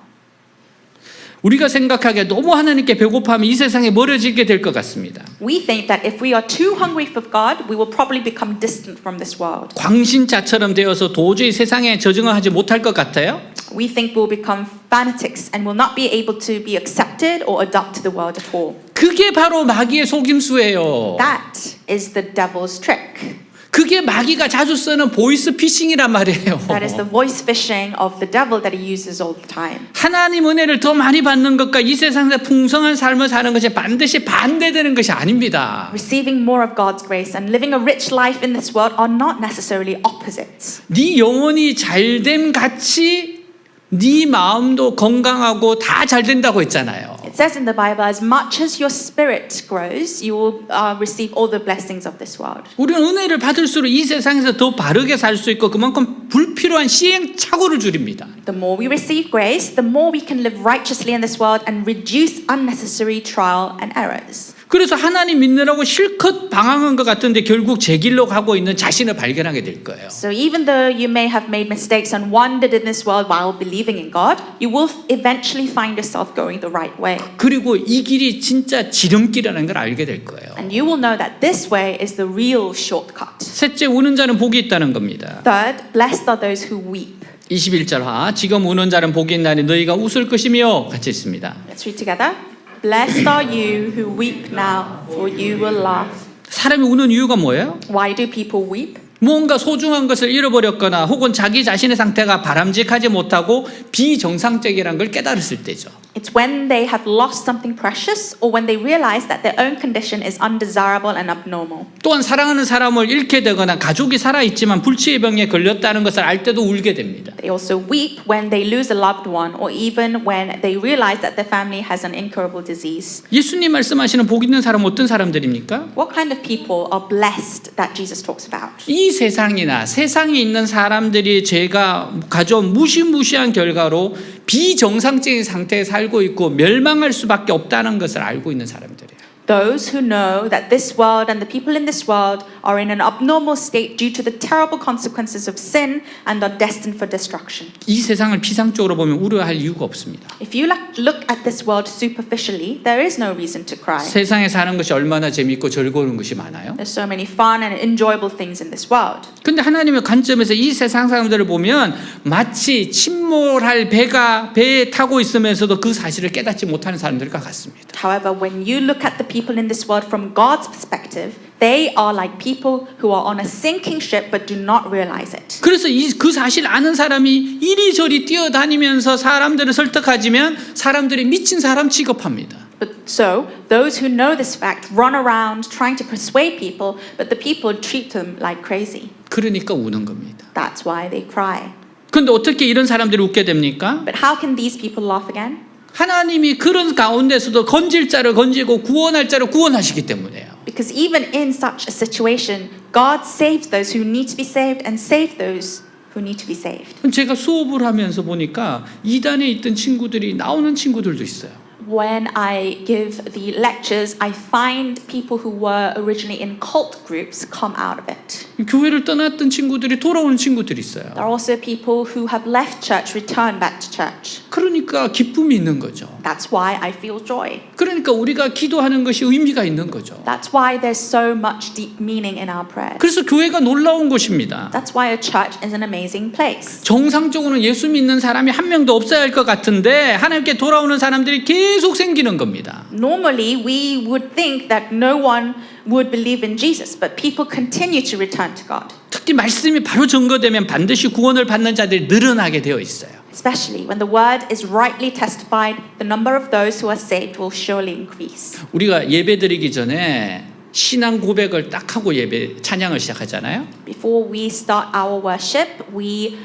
우리가 생각하기에 너무 하나님께 배고파하면 이 세상에 멀어지게 될 것 같습니다. We think that if we are too hungry for God, we will probably become distant from this world. 광신자처럼 되어서 도저히 세상에 적응하지 못할 것 같아요. We think we'll become fanatics and will not be able to be accepted or adapt to the world at all. 그게 바로 마귀의 속임수예요. That is the devil's trick. 그게 마귀가 자주 쓰는 보이스 피싱이란 말이에요. That is the voice fishing of the devil that he uses all the time. 하나님 은혜를 더 많이 받는 것과 이 세상에서 풍성한 삶을 사는 것이 반드시 반대되는 것이 아닙니다. Receiving more of God's grace and living a rich life in this world are not necessarily opposites. 네 영혼이 잘됨 같이 네 마음도 건강하고 다 잘 된다고 했잖아요. It says in the Bible, as much as your spirit grows, you will receive all the blessings of this world. 우리는 은혜를 받을수록 이 세상에서 더 바르게 살 수 있고 그만큼 불필요한 시행착오를 줄입니다. The more we receive grace, the more we can live righteously in this world and reduce unnecessary trial and errors. 그래서 하나님 믿느라고 실컷 방황한 것 같은데 결국 제 길로 가고 있는 자신을 발견하게 될 거예요. So even though you may have made mistakes and wandered in this world while believing in God, you will eventually find yourself going the right way. 그리고 이 길이 진짜 지름길이라는 걸 알게 될 거예요. And you will know that this way is the real shortcut. 셋째, 우는 자는 복이 있다는 겁니다. Third, blessed are those who weep. 21절하 지금 우는 자는 복이 있나니 너희가 웃을 것이며 같이 있습니다. Let's read together. Blessed are you who weep now, for you will laugh. 사람이 우는 이유가 뭐예요? Why do people weep? 무언가 소중한 것을 잃어버렸거나 혹은 자기 자신의 상태가 바람직하지 못하고 비정상적이라는 걸 깨달았을 때죠. It's when they have lost something precious or when they realize that their own condition is undesirable and abnormal. 또한 사랑하는 사람을 잃게 되거나 가족이 살아있지만 불치의 병에 걸렸다는 것을 알 때도 울게 됩니다. They also weep when they lose a loved one or even when they realize that their family has an incurable disease. 예수님 말씀하시는 복 있는 사람은 어떤 사람들입니까? What kind of people are blessed that Jesus talks about? 이 세상이나 세상에 있는 사람들이 제가 가져온 무시무시한 결과로 비정상적인 상태에 살고 있고 멸망할 수밖에 없다는 것을 알고 있는 사람들이에요. Those who know that this world and the people in this world are in an abnormal state due to the terrible consequences of sin and are destined for destruction. 이 세상을 피상적으로 보면 우려할 이유가 없습니다. If you look at this world superficially, there is no reason to cry. 세상에 사는 것이 얼마나 재밌고 즐거운 것이 많아요. There's so many fun and enjoyable things in this world. 근데 하나님의 관점에서 이 세상 사람들을 보면 마치 침몰할 배에 타고 있으면서도 그 사실을 깨닫지 못하는 사람들과 같습니다. However, when you look at the people in this world from God's perspective, they are like people who are on a sinking ship but do not realize it. 그래서 그 사실 아는 사람이 이리저리 뛰어다니면서 사람들을 설득하지만 사람들이 미친 사람 취급합니다. But so, those who know this fact run around trying to persuade people, but the people treat them like crazy. 그러니까 우는 겁니다. That's why they cry. 그런데 어떻게 이런 사람들이 웃게 됩니까? But how can these people laugh again? 하나님이 그런 가운데서도 건질 자를 건지고 구원할 자를 구원하시기 때문에요. Because even in such a situation, God saves those who need to be saved and save those who need to be saved. 제가 수업을 하면서 보니까 이단에 있던 친구들이 나오는 친구들도 있어요. When I give the lectures, I find people who were originally in cult groups come out of it. 교회를 떠났던 친구들이 돌아오는 친구들이 있어요. There are also people who have left church, return back to church. 그러니까 기쁨이 있는 거죠. That's why I feel joy. 그러니까 우리가 기도하는 것이 의미가 있는 거죠. That's why there's so much deep meaning in our prayers. 그래서 교회가 놀라운 곳입니다. That's why a church is an amazing place. 정상적으로는 예수 믿는 사람이 한 명도 없어야 할 것 같은데 하나님께 돌아오는 사람들이 계속 생기는 겁니다. Normally, we would think that no one would believe in Jesus, but people continue to return to God. 특히 말씀이 바로 증거되면 반드시 구원을 받는 자들이 늘어나게 되어 있어요. Especially when the word is rightly testified, the number of those who are saved will surely increase. 우리가 예배드리기 전에 신앙 고백을 딱 하고 예배 찬양을 시작하잖아요. Before we start our worship, we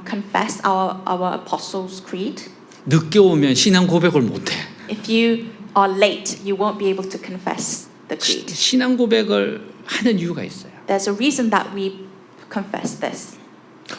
confess our Apostles' Creed. 늦게 오면 신앙 고백을 못 해. If you are late, you won't be able to confess the creed. 신앙 고백을 하는 이유가 있어요. There's a reason that we confess this.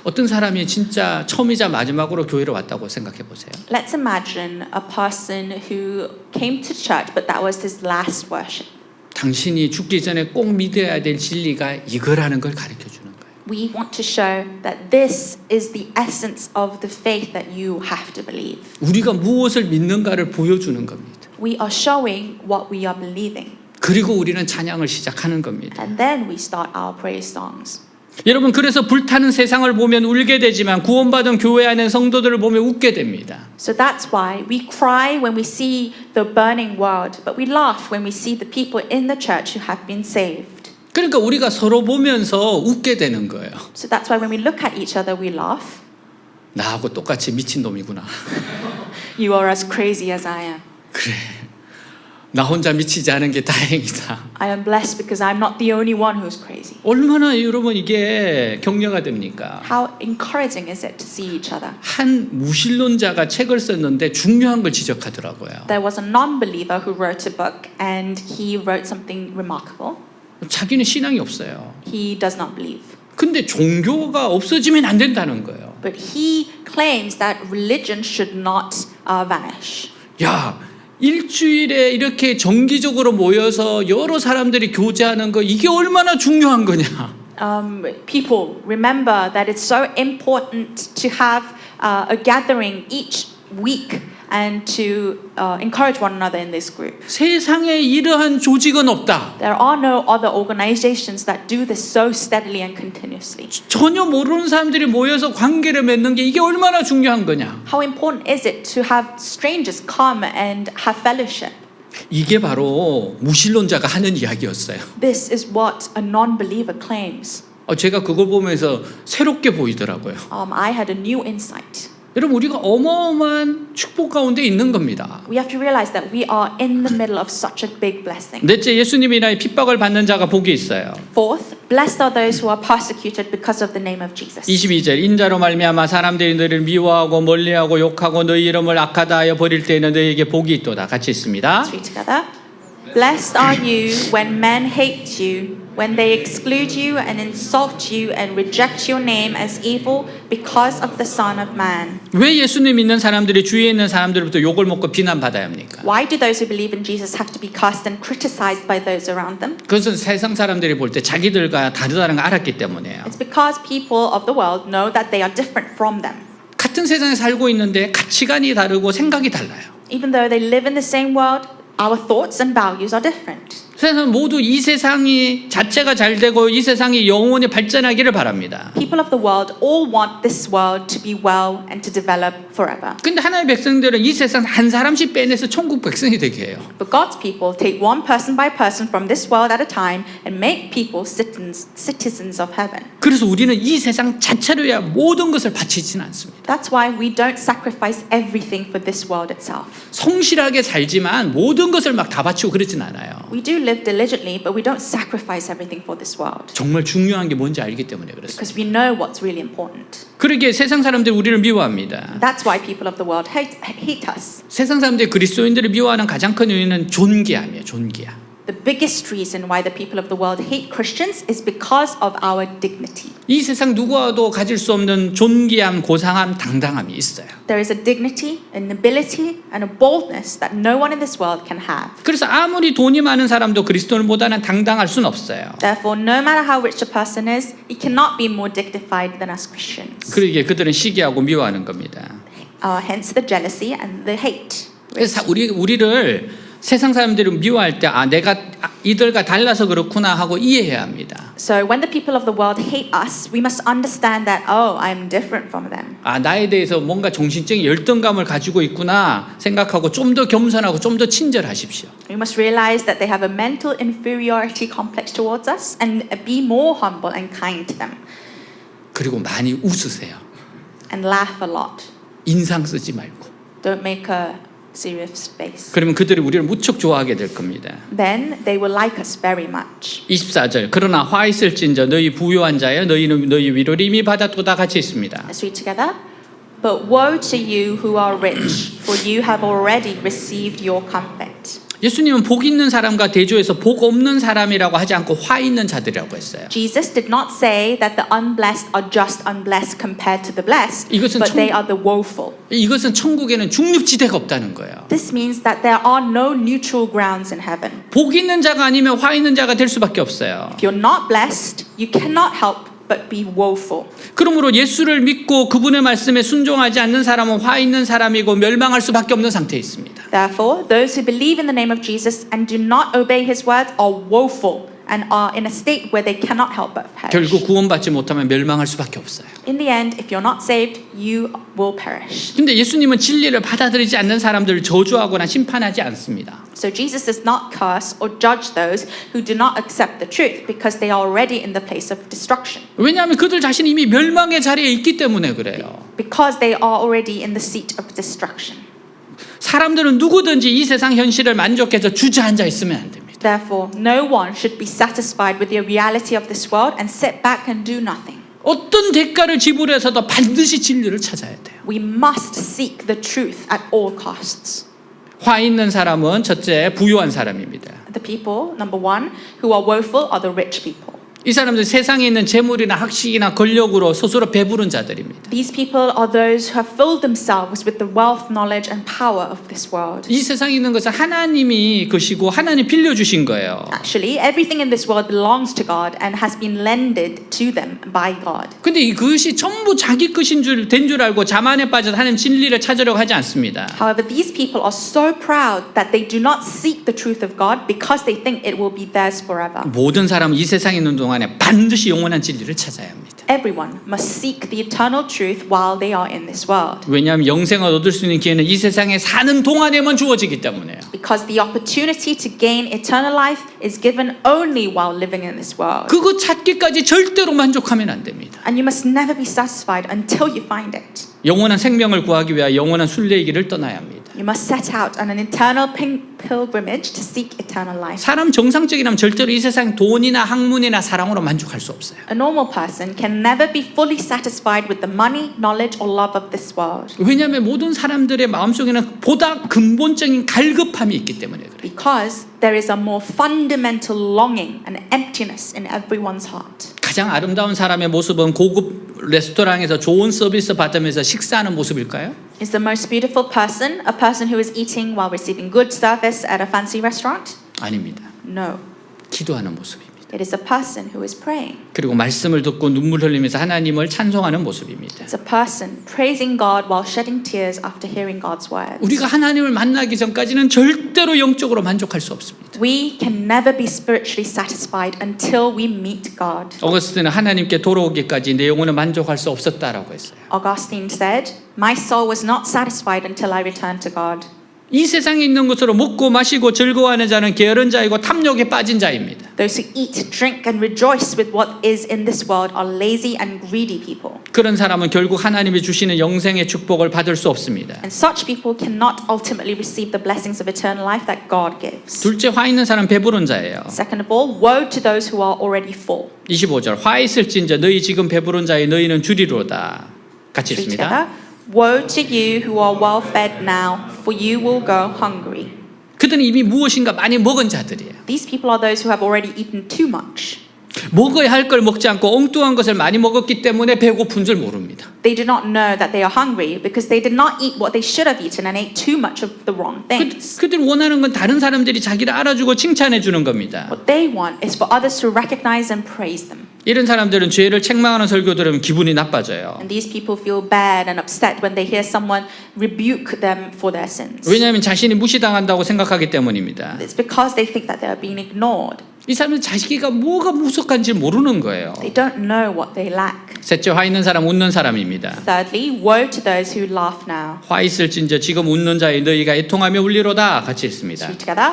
어떤 사람이 진짜 처음이자 마지막으로 교회로 왔다고 생각해 보세요. Let's imagine a person who came to church, but that was his last worship. 당신이 죽기 전에 꼭 믿어야 될 진리가 이거라는 걸 가르쳐 주는 거예요. We want to show that this is the essence of the faith that you have to believe. 우리가 무엇을 믿는가를 보여주는 겁니다. We are showing what we are believing. 그리고 우리는 찬양을 시작하는 겁니다. And then we start our praise songs. 여러분, 그래서 불타는 세상을 보면 울게 되지만 구원받은 교회 안에 성도들을 보면 웃게 됩니다. So that's why we cry when we see the burning world, but we laugh when we see the people in the church who have been saved. 그러니까 우리가 서로 보면서 웃게 되는 거예요. So that's why when we look at each other, we laugh. 나하고 똑같이 미친놈이구나. You are as crazy as I am. 그래. 나 혼자 미치지 않은 게 다행이다. I am blessed because I'm not the only one who's crazy. 얼마나 여러분 이게 격려가 됩니까? How encouraging is it to see each other? 한 무신론자가 책을 썼는데 중요한 걸 지적하더라고요. There was a non-believer who wrote a book and he wrote something remarkable. 자기는 신앙이 없어요. He does not believe. 근데 종교가 없어지면 안 된다는 거예요. But he claims that religion should not vanish. 야, 일주일에 이렇게 정기적으로 모여서 여러 사람들이 교제하는 거 이게 얼마나 중요한 거냐. People remember that it's so important to have a gathering each week and to encourage one another in this group. 세상에 이러한 조직은 없다. There are no other organizations that do this so steadily and continuously. 전혀 모르는 사람들이 모여서 관계를 맺는 게 이게 얼마나 중요한 거냐. How important is it to have strangers come and have fellowship? 이게 바로 무신론자가 하는 이야기였어요. This is what a non-believer claims. 제가 그걸 보면서 새롭게 보이더라고요. I had a new insight. 여러분, 우리가 어마어마한 축복 가운데 있는 겁니다. We have to realize that we are in the middle of such a big blessing. 넷째, 예수님이 인하여 핍박을 받는 자가 복이 있어요. Fourth, blessed are those who are persecuted because of the name of Jesus. 22절, 인자로 말미암아 사람들이 너희를 미워하고 멀리하고 욕하고 너희 이름을 악하다 하여 버릴 때에는 너희에게 복이 있도다. 같이 있습니다. Let's read together. Blessed are you when men hate you, when they exclude you and insult you and reject your name as evil because of the Son of Man. 왜 예수님 믿는 사람들이 주위에 있는 사람들로부터 욕을 먹고 비난받아야 합니까? Why do those who believe in Jesus have to be cursed and criticized by those around them? 그것은 세상 사람들이 볼 때 자기들과 다르다는 걸 알았기 때문이에요. It's because people of the world know that they are different from them. 같은 세상에 살고 있는데 가치관이 다르고 생각이 달라요. Even though they live in the same world, our thoughts and values are different. 세상 모두 이 세상이 자체가 잘 되고 이 세상이 영원히 발전하기를 바랍니다. People of the world all want this world to be well and to develop forever. 근데 하나님의 백성들은 이 세상 한 사람씩 빼내서 천국 백성이 되게 해요. But God's people take one person by person from this world at a time and make people citizens of heaven. 그래서 우리는 이 세상 자체로야 모든 것을 바치지는 않습니다. That's why we don't sacrifice everything for this world itself. 성실하게 살지만 모든 것을 막 다 바치고 그러진 않아요. We do live diligently, but we don't sacrifice everything for this world. 정말 중요한 게 뭔지 알기 때문에 그렇습니다. Because we know what's really important. 그러기에 세상 사람들이 우리를 미워합니다. That's why people of the world hate us. 세상 사람들이 그리스도인들을 미워하는 가장 큰 이유는 존귀함이에요. 존귀함. The biggest reason why the people of the world hate Christians is because of our dignity. 이 세상 누구와도 가질 수 없는 존귀함, 고상함, 당당함이 있어요. There is a dignity, a nobility, and a boldness that no one in this world can have. 그래서 아무리 돈이 많은 사람도 그리스도인보다는 당당할 수는 없어요. Therefore, no matter how rich a person is, he cannot be more dignified than us Christians. 그러기에 그들은 시기하고 미워하는 겁니다. Hence the jealousy and the hate. 그래서 우리를 세상 사람들이 미워할 때 내가 이들과 달라서 그렇구나 하고 이해해야 합니다. So when the people of the world hate us, we must understand that, oh, I'm different from them. 나에 대해서 뭔가 정신적인 열등감을 가지고 있구나 생각하고 좀 더 겸손하고 좀 더 친절하십시오. We must realize that they have a mental inferiority complex towards us and be more humble and kind to them. 그리고 많이 웃으세요. And laugh a lot. 인상 쓰지 말고. Don't make a serious face. 그러면 그들이 우리를 무척 좋아하게 될 겁니다. Then they will like us very much. 24절 그러나 화 있을진저 너희 부요한 자여 너희는 너희 위로를 이미 받았도다 같이 있습니다. Let's read together. But woe to you who are rich, for you have already received your comfort. 예수님은 복 있는 사람과 대조해서 복 없는 사람이라고 하지 않고 화 있는 자들이라고 했어요. Jesus did not say that the unblessed are just unblessed compared to the blessed, 이것은 but they are the woeful. 이것은 천국에는 중립지대가 없다는 거예요. This means that there are no neutral grounds in heaven. 복 있는 자가 아니면 화 있는 자가 될 수밖에 없어요. If you're not blessed, you cannot help but be woeful. 그러므로 예수를 믿고 그분의 말씀에 순종하지 않는 사람은 화 있는 사람이고 멸망할 수밖에 없는 상태에 있습니다. Therefore, those who believe in the name of Jesus and do not obey his word are woeful and are in a state where they cannot help but perish. 결국 구원받지 못하면 멸망할 수밖에 없어요. In the end, if you're not saved, you will perish. 근데 예수님은 진리를 받아들이지 않는 사람들을 저주하거나 심판하지 않습니다. So Jesus does not curse or judge those who do not accept the truth because they are already in the place of destruction. 왜냐하면 그들 자신이 이미 멸망의 자리에 있기 때문에 그래요. Because they are already in the seat of destruction. 사람들은 누구든지 이 세상 현실을 만족해서 주저앉아 있으면 안 됩니다. Therefore, no one should be satisfied with the reality of this world and sit back and do nothing. 어떤 대가를 지불해서도 반드시 진리를 찾아야 돼요. We must seek the truth at all costs. 화 있는 사람은 첫째 부유한 사람입니다. The people, number one, who are woeful are the rich people. 이 사람들 세상에 있는 재물이나 학식이나 권력으로 스스로 배부른 자들입니다. These people are those who have filled themselves with the wealth, knowledge, and power of this world. 이 세상에 있는 것은 하나님이 것이고 하나님 빌려주신 거예요. Actually, everything in this world belongs to God and has been lended to them by God. 근데 그것이 전부 자기 것인 된 줄 알고 자만에 빠져서 하나님 진리를 찾으려고 하지 않습니다. However, these people are so proud that they do not seek the truth of God because they think it will be theirs forever. 모든 사람은 이 세상에 있는 동안에 반드시 영원한 진리를 찾아야 합니다. Everyone must seek the eternal truth while they are in this world. 왜냐하면 영생을 얻을 수 있는 기회는 이 세상에 사는 동안에만 주어지기 때문에요. Because the opportunity to gain eternal life is given only while living in this world. 그거 찾기까지 절대로 만족하면 안 됩니다. And you must never be satisfied until you find it. 영원한 생명을 구하기 위해 영원한 순례의 길을 떠나야 합니다. You must set out on an eternal pilgrimage to seek eternal life. 사람 정상적이라면 절대로 이 세상 돈이나 학문이나 사랑으로 만족할 수 없어요. A normal person can never be fully satisfied with the money, knowledge, or love of this world. 왜냐하면 모든 사람들의 마음속에는 보다 근본적인 갈급함이 있기 때문에 그래요. Because there is a more fundamental longing and emptiness in everyone's heart. 가장 아름다운 사람의 모습은 고급 레스토랑에서 좋은 서비스 받으면서 식사하는 모습일까요? Is the most beautiful person a person who is eating while receiving good service at a fancy restaurant? 아닙니다. No. 기도하는 모습입니다. It is a person who is praying. 그리고 말씀을 듣고 눈물 흘리면서 하나님을 찬송하는 모습입니다. It's a person praising God while shedding tears after hearing God's words. 우리가 하나님을 만나기 전까지는 절대로 영적으로 만족할 수 없습니다. We can never be spiritually satisfied until we meet God. 어거스틴은 하나님께 돌아오기까지 내 영혼은 만족할 수 없었다라고 했어요. Augustine said, "My soul was not satisfied until I returned to God." 이 세상에 있는 것으로 먹고 마시고 즐거워하는 자는 게으른 자이고 탐욕에 빠진 자입니다. Those who eat, drink, and rejoice with what is in this world are lazy and greedy people. 그런 사람은 결국 하나님이 주시는 영생의 축복을 받을 수 없습니다. And such people cannot ultimately receive the blessings of eternal life that God gives. 둘째, 화 있는 사람 배부른 자예요. Second of all, woe to those who are already full. 25절 화 있을진저 너희 지금 배부른 자의 너희는 주리로다. 같이 Read 있습니다. together. Woe to you who are well fed now, for you will go hungry. 그들은 이미 무엇인가 많이 먹은 자들이에요. These people are those who have already eaten too much. 먹어야 할 걸 먹지 않고 엉뚱한 것을 많이 먹었기 때문에 배고픈 줄 모릅니다. They do not know that they are hungry because they did not eat what they should have eaten and ate too much of the wrong things. 그들 원하는 건 다른 사람들이 자기를 알아주고 칭찬해 주는 겁니다. What they want is for others to recognize and praise them. 이런 사람들은 죄를 책망하는 설교 들으면 기분이 나빠져요. And these people feel bad and upset when they hear someone rebuke them for their sins. 왜냐하면 자신이 무시당한다고 생각하기 때문입니다. It's because they think that they are being ignored. 이 사람은 자기가 뭐가 무섭간지 모르는 거예요. They don't know what they lack. 셋째, 화 있는 사람 웃는 사람입니다. Thirdly, woe to those who laugh now. 화 있을진저 지금 웃는 자의 너희가 애통하며 울리로다 같이 읽습니다. Let's read together.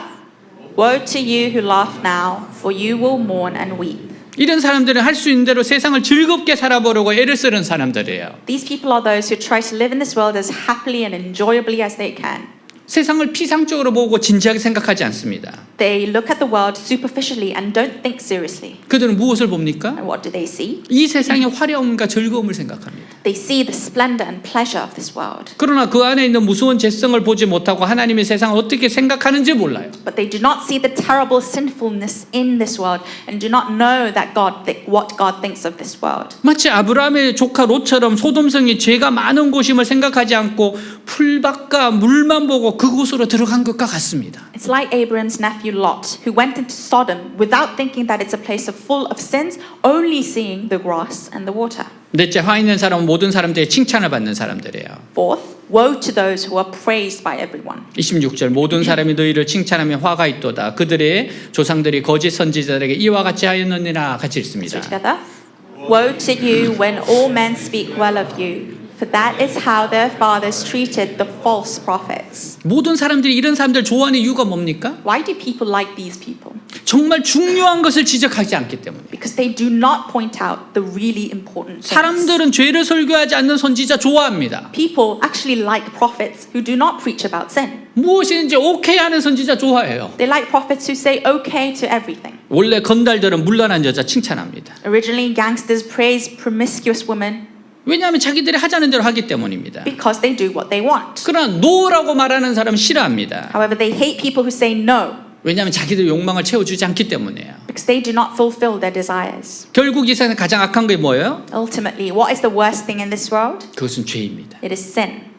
Woe to you who laugh now, for you will mourn and weep. 이런 사람들은 할 수 있는 대로 세상을 즐겁게 살아보려고 애를 쓰는 사람들이에요. These people are those who try to live in this world as happily and enjoyably as they can. 세상을 피상적으로 보고 진지하게 생각하지 않습니다. They look at the world superficially and don't think seriously. 그들은 무엇을 봅니까? And what do they see? 이 세상의 화려함과 즐거움을 생각합니다. They see the splendor and pleasure of this world. 그러나 그 안에 있는 무서운 죄성을 보지 못하고 하나님의 세상을 어떻게 생각하는지 몰라요. But they do not see the terrible sinfulness in this world and do not know that what God thinks of this world. 마치 아브라함의 조카 롯처럼 소돔성이 죄가 많은 곳임을 생각하지 않고 풀밭과 물만 보고 그곳으로 들어간 것과 같습니다. It's like Abraham's nephew Lot, who went into Sodom without thinking that it's a place full of sins, only seeing the grass and the water. 넷째, 화 있는 사람은 모든 사람들의 칭찬을 받는 사람들이에요. Fourth, woe to those who are praised by everyone. 26절 모든 사람이 너희를 칭찬하며 화가 있도다. 그들의 조상들이 거짓 선지자들에게 이와 같이 하였느니라 같이 읽습니다. Together. Woe to you when all men speak well of you, for that is how their fathers treated the false prophets. 모든 사람들이 이런 사람들 좋아하는 이유가 뭡니까? Why do people like these people? 정말 중요한 것을 지적하지 않기 때문에. Because they do not point out the really important things. 사람들은 죄를 설교하지 않는 선지자 좋아합니다. People actually like prophets who do not preach about sin. 무엇이든지 오케이 하는 선지자 좋아해요. They like prophets who say okay to everything. 원래 건달들은 물란한 여자 칭찬합니다. Originally, gangsters praise promiscuous women 왜냐하면 자기들이 하자는 대로 하기 때문입니다. because they do what they want. 그러나 노라고 말하는 사람은 싫어합니다. However, they hate people who say no 왜냐하면 자기들 욕망을 채워주지 않기 때문이에요. because they do not fulfill their desires. 결국 이 세상에 가장 악한 게 뭐예요? Ultimately, what is the worst thing in this world? 그것은 죄입니다. It is sin.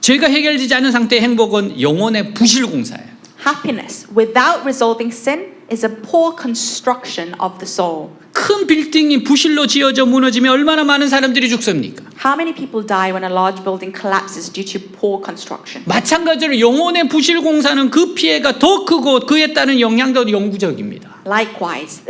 죄가 해결되지 않은 상태의 행복은 영혼의 부실공사예요. Happiness without resolving sin is a poor construction of the soul. 큰 빌딩이 부실로 지어져 무너지면 얼마나 많은 사람들이 죽습니까? How many people die when a large building collapses due to poor construction? 마찬가지로 영혼의 부실공사는 그 피해가 더 크고 그에 따른 영향도 영구적입니다. Likewise,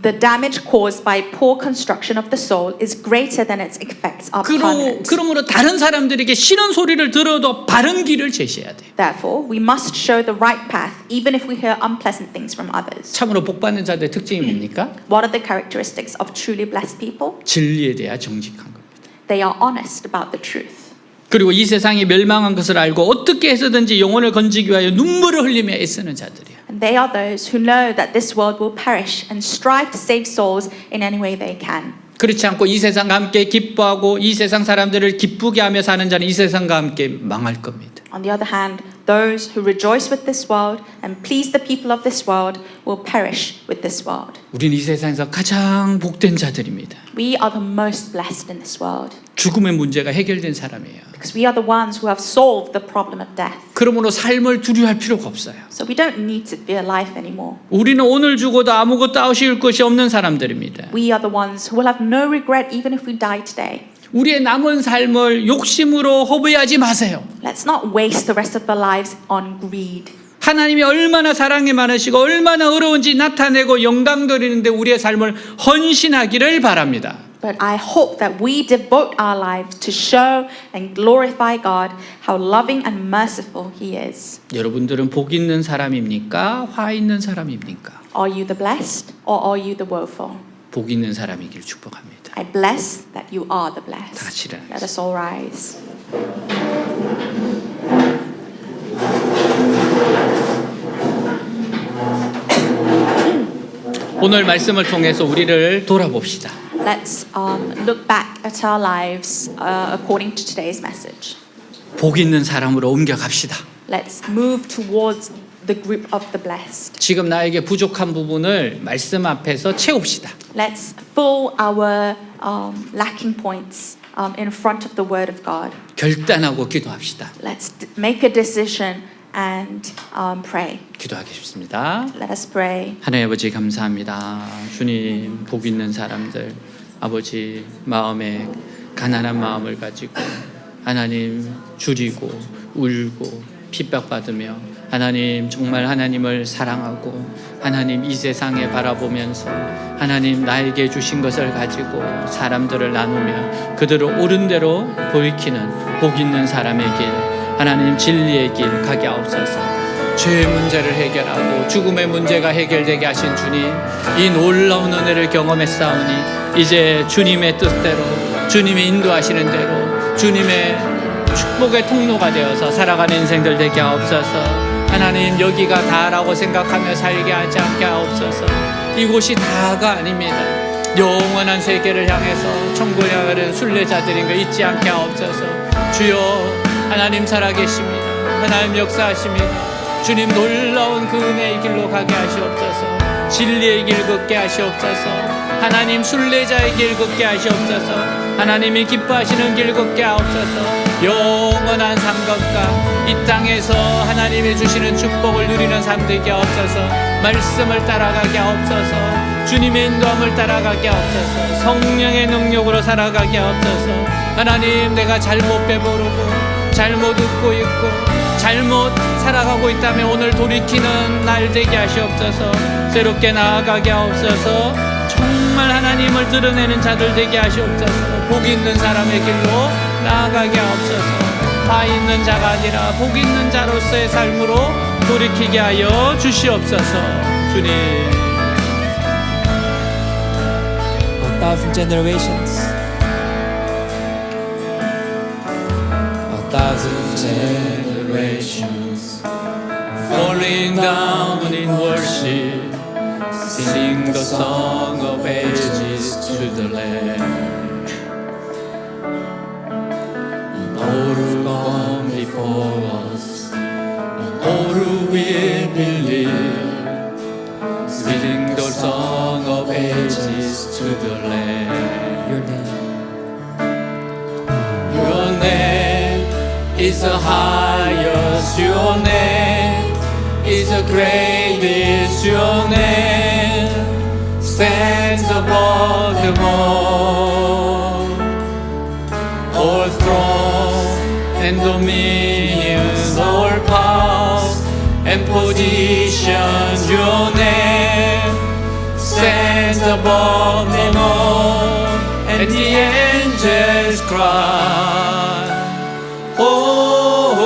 the damage caused by poor construction of the soul is greater than its effects are permanent. 그러므로 다른 사람들에게 싫은 소리를 들어도 바른 길을 제시해야 돼요. Therefore, we must show the right path even if we hear unpleasant things from others. 참으로 복받는 자들의 특징이 뭡니까? What are the characteristics of truly blessed people? 진리에 대해 정직한 겁니다. They are honest about the truth. 그리고 이 세상이 멸망한 것을 알고 어떻게 해서든지 영혼을 건지기 위하여 눈물을 흘리며 애쓰는 자들이에요. And they are those who know that this world will perish and strive to save souls in any way they can. 그렇지 않고 이 세상과 함께 기뻐하고 이 세상 사람들을 기쁘게 하며 사는 자는 이 세상과 함께 망할 겁니다. On the other hand, those who rejoice with this world and please the people of this world will perish with this world. 우리는 이 세상에서 가장 복된 자들입니다. We are the most blessed in this world 죽음의 문제가 해결된 사람이에요. because we are the ones who have solved the problem of death. 그러므로 삶을 두려워할 필요가 없어요. So we don't need to fear life anymore. 우리는 오늘 죽어도 아무것도 아쉬울 것이 없는 사람들입니다. We are the ones who will have no regret even if we die today. 우리의 남은 삶을 욕심으로 허비하지 마세요. Let's not waste the rest of our lives on greed. 하나님이 얼마나 사랑이 많으시고 얼마나 어려운지 나타내고 영광 돌리는데 우리의 삶을 헌신하기를 바랍니다. But I hope that we devote our lives to show and glorify God how loving and merciful He is. 여러분들은 복 있는 사람입니까? 화 있는 사람입니까? Are you the blessed or are you the woeful? 복 있는 사람이길 축복합니다. I bless that you are the blessed. 다 같이 일어나겠습니다. Let us all rise. 오늘 말씀을 통해서 우리를 돌아봅시다. Let's look back at our lives according to today's message. 복 있는 사람으로 옮겨갑시다. Let's move towards the group of the blessed. 지금 나에게 부족한 부분을 말씀 앞에서 채웁시다. Let's fill our lacking points in front of the Word of God. 결단하고 기도합시다. Let's make a decision and pray. 기도하겠습니다. Let us pray. 하나님 아버지 감사합니다. 주님 복 있는 사람들 아버지 마음에 가난한 마음을 가지고 하나님 줄이고 울고 핍박받으며 하나님 정말 하나님을 사랑하고 하나님 이 세상에 바라보면서 하나님 나에게 주신 것을 가지고 사람들을 나누며 그들을 옳은 대로 돌이키는 복 있는 사람의 길 하나님 진리의 길 가게 하옵소서. 죄의 문제를 해결하고 죽음의 문제가 해결되게 하신 주님 이 놀라운 은혜를 경험했사오니 이제 주님의 뜻대로 주님이 인도하시는 대로 주님의 축복의 통로가 되어서 살아가는 인생들 되게 하옵소서. 하나님 여기가 다라고 생각하며 살게 하지 않게 하옵소서. 이곳이 다가 아닙니다. 영원한 세계를 향해서 천국을 향하는 순례자들인 거 잊지 않게 하옵소서. 주여 하나님 살아계십니다. 하나님 역사하십니다. 주님 놀라운 그 은혜의 길로 가게 하시옵소서. 진리의 길 걷게 하시옵소서. 하나님 순례자의 길 걷게 하시옵소서. 하나님이 기뻐하시는 길 걷게 하옵소서. 영원한 삶과 이 땅에서 하나님이 주시는 축복을 누리는 삶 되게 하옵소서. 말씀을 따라가게 하옵소서. 주님의 인도함을 따라가게 하옵소서. 성령의 능력으로 살아가게 하옵소서. 하나님 내가 잘못 배부르고 잘못 웃고 있고 잘못 살아가고 있다면 오늘 돌이키는 날 되게 하시옵소서. 새롭게 나아가게 하옵소서. 정말 하나님을 드러내는 자들 되게 하시옵소서. 복 있는 사람의 길로 나아가게 하옵소서. 다 있는 자가 아니라 복 있는 자로서의 삶으로 돌이키게 하여 주시옵소서. 주님. 1,000 generations, 1,000 generations, Falling down in worship, sing the song of ages to the Lamb. And all who come before us, and all who will believe, sing the song of ages to the Lamb. your name, Your name is the highest, your name is the greatest, your name stands above them all thrones and dominions, all powers and positions, your name stands above them all, and the angels cry, holy,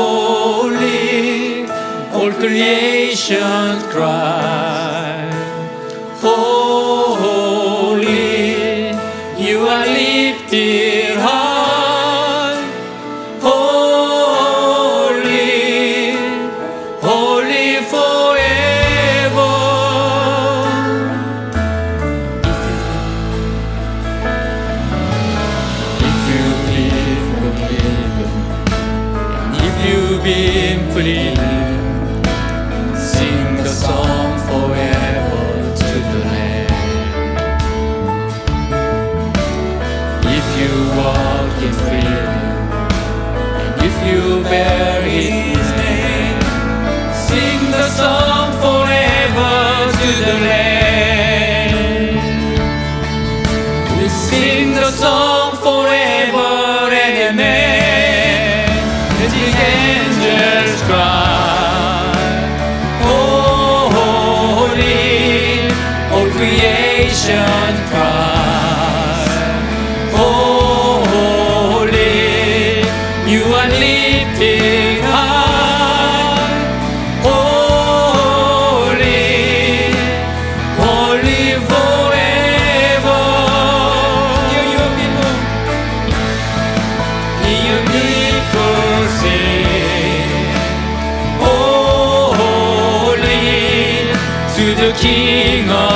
all creation cry, holy, you are lifted high, holy, holy forever. If you've been forgiven, if you've been forgiven, sing the song forever to the Lamb. If you walk in freedom, and if you bear His name, sing the song forever to the Lamb. We sing the song forever and amen. And the angels cry, holy, all creation cry, holy, you are lifted high, holy, holy forever. Hear your people, hear your people sing, holy to the King of